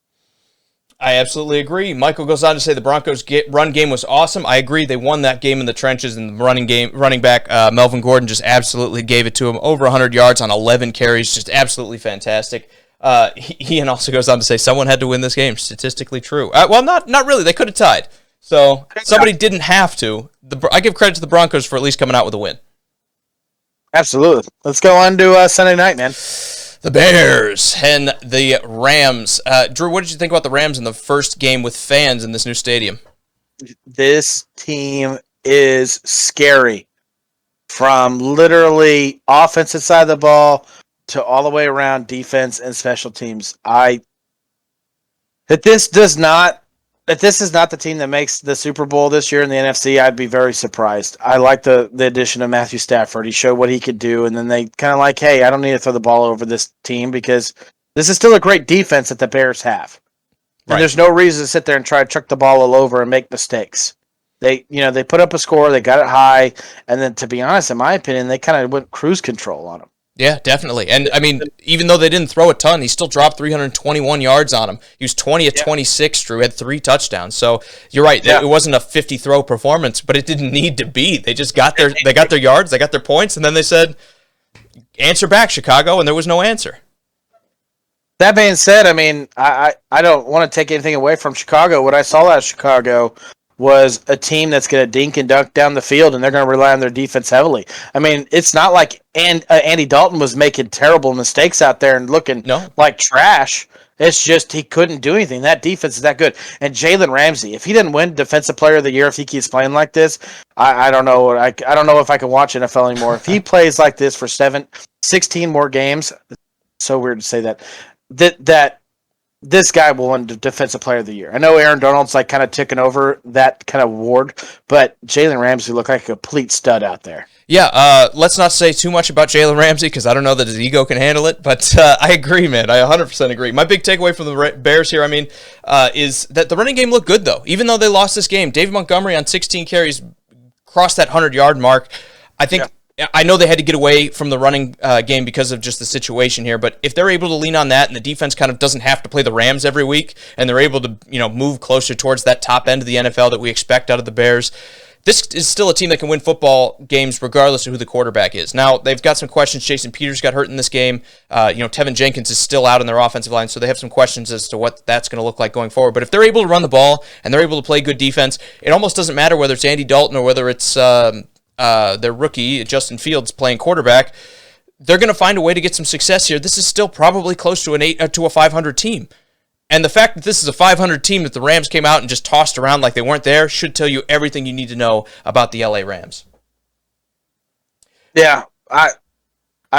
I absolutely agree. Michael goes on to say the Broncos run game was awesome. I agree. They won that game in the trenches, and the running back Melvin Gordon just absolutely gave it to him. Over 100 yards on 11 carries, just absolutely fantastic. He also goes on to say someone had to win this game. Statistically true. Well, not really. They could have tied. So somebody didn't have to. I give credit to the Broncos for at least coming out with a win. Absolutely. Let's go on to Sunday night, man. The Bears and the Rams. Drew, what did you think about the Rams in the first game with fans in this new stadium? This team is scary. From literally offensive side of the ball to all the way around defense and special teams. If this is not the team that makes the Super Bowl this year in the NFC, I'd be very surprised. I like the addition of Matthew Stafford. He showed what he could do, and then they kind of like, hey, I don't need to throw the ball over this team because this is still a great defense that the Bears have. And there's no reason to sit there and try to chuck the ball all over and make mistakes. They put up a score, they got it high, and then to be honest, in my opinion, they kind of went cruise control on them. Yeah, definitely. And, I mean, even though they didn't throw a ton, he still dropped 321 yards on him. He was 20 of 26, Drew, had 3 touchdowns. So you're right. Yeah. It wasn't a 50-throw performance, but it didn't need to be. They just got their yards, they got their points, and then they said, answer back, Chicago, and there was no answer. That being said, I mean, I don't want to take anything away from Chicago. What I saw out of Chicago was a team that's going to dink and dunk down the field, and they're going to rely on their defense heavily. I mean, it's not like Andy Dalton was making terrible mistakes out there and looking like trash. It's just he couldn't do anything. That defense is that good. And Jalen Ramsey, if he didn't win Defensive Player of the Year, if he keeps playing like this, I don't know. I don't know if I can watch NFL anymore. If he plays like this for 16 more games, it's so weird to say that this guy will win Defensive Player of the Year. I know Aaron Donald's like kind of taking over that kind of award, but Jalen Ramsey looked like a complete stud out there. Yeah, let's not say too much about Jalen Ramsey because I don't know that his ego can handle it, but I agree, man. I 100% agree. My big takeaway from the Bears here, is that the running game looked good, though. Even though they lost this game, David Montgomery on 16 carries crossed that 100-yard mark. I think... Yeah. I know they had to get away from the running game because of just the situation here, but if they're able to lean on that and the defense kind of doesn't have to play the Rams every week and they're able to, move closer towards that top end of the NFL that we expect out of the Bears, this is still a team that can win football games regardless of who the quarterback is. Now, they've got some questions. Jason Peters got hurt in this game. Tevin Jenkins is still out in their offensive line, so they have some questions as to what that's going to look like going forward. But if they're able to run the ball and they're able to play good defense, it almost doesn't matter whether it's Andy Dalton or whether it's their rookie, Justin Fields, playing quarterback. They're going to find a way to get some success here. This is still probably close to a 500 team. And the fact that this is a 500 team that the Rams came out and just tossed around like they weren't there should tell you everything you need to know about the LA Rams. Yeah, I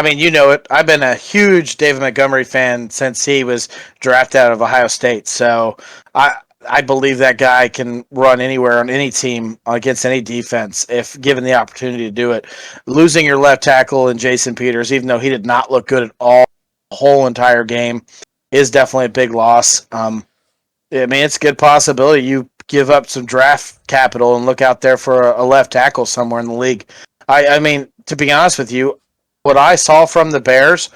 mean, you know it. I've been a huge David Montgomery fan since he was drafted out of Ohio State. So I believe that guy can run anywhere on any team against any defense if given the opportunity to do it. Losing your left tackle in Jason Peters, even though he did not look good at all the whole entire game, is definitely a big loss. It's a good possibility you give up some draft capital and look out there for a left tackle somewhere in the league. I mean, to be honest with you, what I saw from the Bears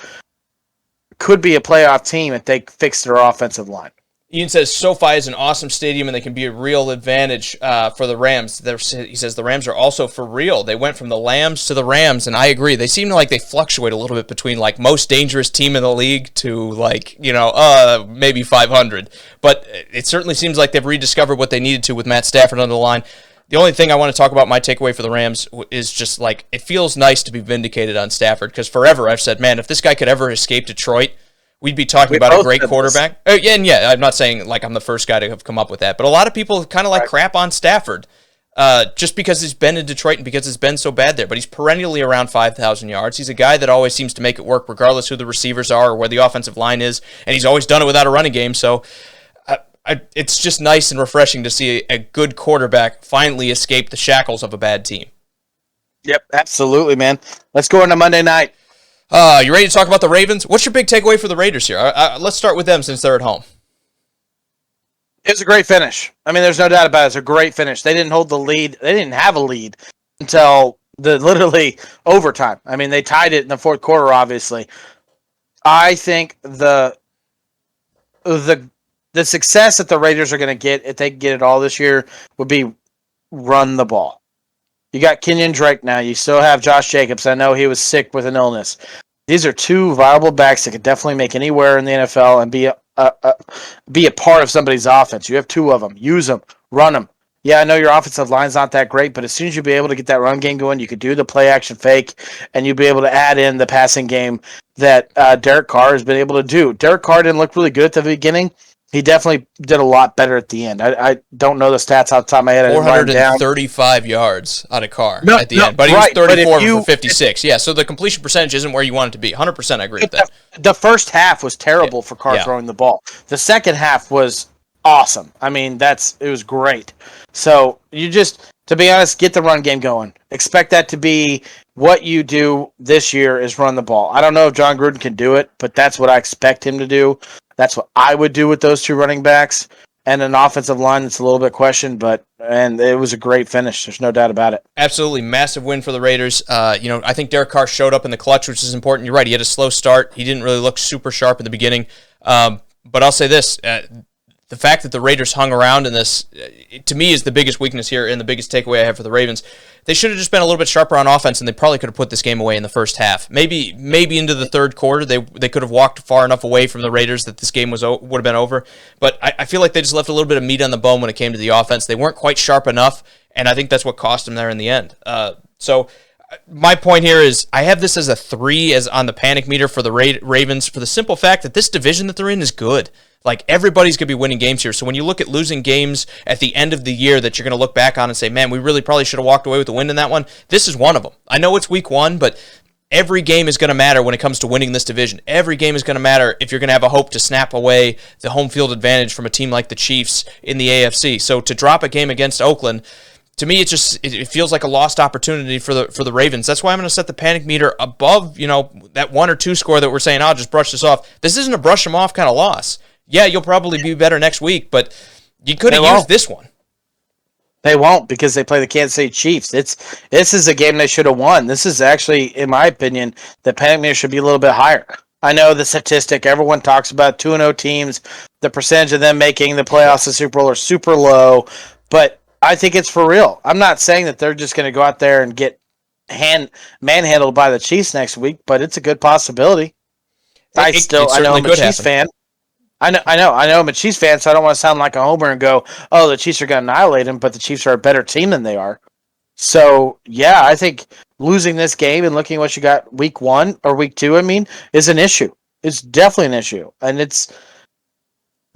could be a playoff team if they fix their offensive line. Ian says SoFi is an awesome stadium and they can be a real advantage for the Rams. He says the Rams are also for real. They went from the Lambs to the Rams, and I agree. They seem like they fluctuate a little bit between like most dangerous team in the league to like, maybe 500. But it certainly seems like they've rediscovered what they needed to with Matt Stafford on the line. The only thing I want to talk about, my takeaway for the Rams, is just like it feels nice to be vindicated on Stafford because forever I've said, man, if this guy could ever escape Detroit, we'd be talking about a great quarterback. I'm not saying like I'm the first guy to have come up with that, but a lot of people kind of like crap on Stafford just because he's been in Detroit and because it's been so bad there. But he's perennially around 5,000 yards. He's a guy that always seems to make it work regardless who the receivers are or where the offensive line is, and he's always done it without a running game. So it's just nice and refreshing to see a good quarterback finally escape the shackles of a bad team. Yep, absolutely, man. Let's go into Monday night. You ready to talk about the Ravens? What's your big takeaway for the Raiders here? Let's start with them since they're at home. It was a great finish. I mean, there's no doubt about it. It's a great finish. They didn't hold the lead. They didn't have a lead until the literally overtime. I mean, they tied it in the fourth quarter, obviously. I think the success that the Raiders are going to get, if they can get it all this year, would be run the ball. You got Kenyon Drake now. You still have Josh Jacobs. I know he was sick with an illness. These are two viable backs that could definitely make anywhere in the NFL and be a part of somebody's offense. You have two of them. Use them. Run them. Yeah, I know your offensive line's not that great, but as soon as you be able to get that run game going, you could do the play action fake, and you'll be able to add in the passing game that Derek Carr has been able to do. Derek Carr didn't look really good at the beginning. He definitely did a lot better at the end. I don't know the stats off the top of my head. 435 yards on a Carr at the end. But he was 34 for 56. Yeah, so the completion percentage isn't where you want it to be. 100% I agree with that. The first half was terrible for Carr throwing the ball. The second half was awesome. I mean, it was great. So you just, to be honest, get the run game going. Expect that to be what you do this year is run the ball. I don't know if John Gruden can do it, but that's what I expect him to do. That's what I would do with those two running backs and an offensive line that's a little bit questioned, and it was a great finish. There's no doubt about it. Absolutely. Massive win for the Raiders. I think Derek Carr showed up in the clutch, which is important. You're right. He had a slow start. He didn't really look super sharp in the beginning. But I'll say this. The fact that the Raiders hung around in this, to me, is the biggest weakness here and the biggest takeaway I have for the Ravens. They should have just been a little bit sharper on offense, and they probably could have put this game away in the first half. Maybe into the third quarter, they could have walked far enough away from the Raiders that this game would have been over. But I feel like they just left a little bit of meat on the bone when it came to the offense. They weren't quite sharp enough, and I think that's what cost them there in the end. So my point here is I have this as a 3 as on the panic meter for the Ravens for the simple fact that this division that they're in is good. Like, everybody's going to be winning games here. So when you look at losing games at the end of the year that you're going to look back on and say, man, we really probably should have walked away with the win in that one, this is one of them. I know it's week 1, but every game is going to matter when it comes to winning this division. Every game is going to matter if you're going to have a hope to snap away the home field advantage from a team like the Chiefs in the AFC. So to drop a game against Oakland, to me, it feels like a lost opportunity for the Ravens. That's why I'm going to set the panic meter above, that 1 or 2 score that we're saying, I'll just brush this off. This isn't a brush them off kind of loss. Yeah, you'll probably be better next week, but you could have used this one. They won't, because they play the Kansas City Chiefs. This is a game they should have won. This is actually, in my opinion, the panic meter should be a little bit higher. I know the statistic, everyone talks about 2-0 teams, the percentage of them making the playoffs, the Super Bowl are super low, but I think it's for real. I'm not saying that they're just going to go out there and get manhandled by the Chiefs next week, but it's a good possibility. I know I'm a Chiefs fan. I know I'm a Chiefs fan, so I don't want to sound like a homer and go, oh, the Chiefs are going to annihilate them, but the Chiefs are a better team than they are. So, yeah, I think losing this game and looking at what you got week 1 or week 2, is an issue. It's definitely an issue. And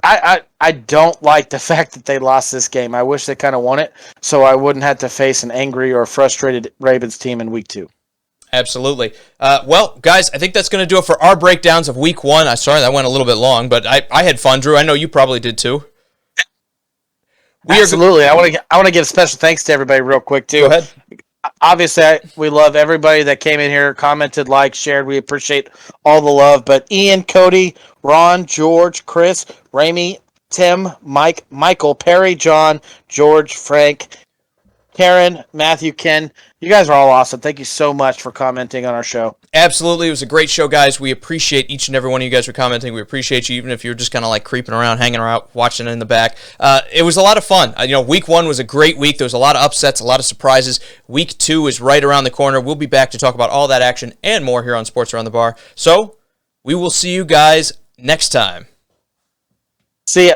I don't like the fact that they lost this game. I wish they kind of won it so I wouldn't have to face an angry or frustrated Ravens team in week 2. Absolutely. Well, guys, I think that's going to do it for our breakdowns of week 1. Sorry that went a little bit long, but I had fun, Drew. I know you probably did too. Absolutely. I want to give special thanks to everybody real quick too. Go ahead. Obviously, we love everybody that came in here, commented, liked, shared. We appreciate all the love. But Ian, Cody, Ron, George, Chris, Ramey, Tim, Mike, Michael, Perry, John, George, Frank, Karen, Matthew, Ken, you guys are all awesome. Thank you so much for commenting on our show. Absolutely. It was a great show, guys. We appreciate each and every one of you guys for commenting. We appreciate you, even if you're just kind of like creeping around, hanging around, watching in the back. It was a lot of fun. Week 1 was a great week. There was a lot of upsets, a lot of surprises. Week 2 is right around the corner. We'll be back to talk about all that action and more here on Sports Around the Bar. So we will see you guys next time. See ya.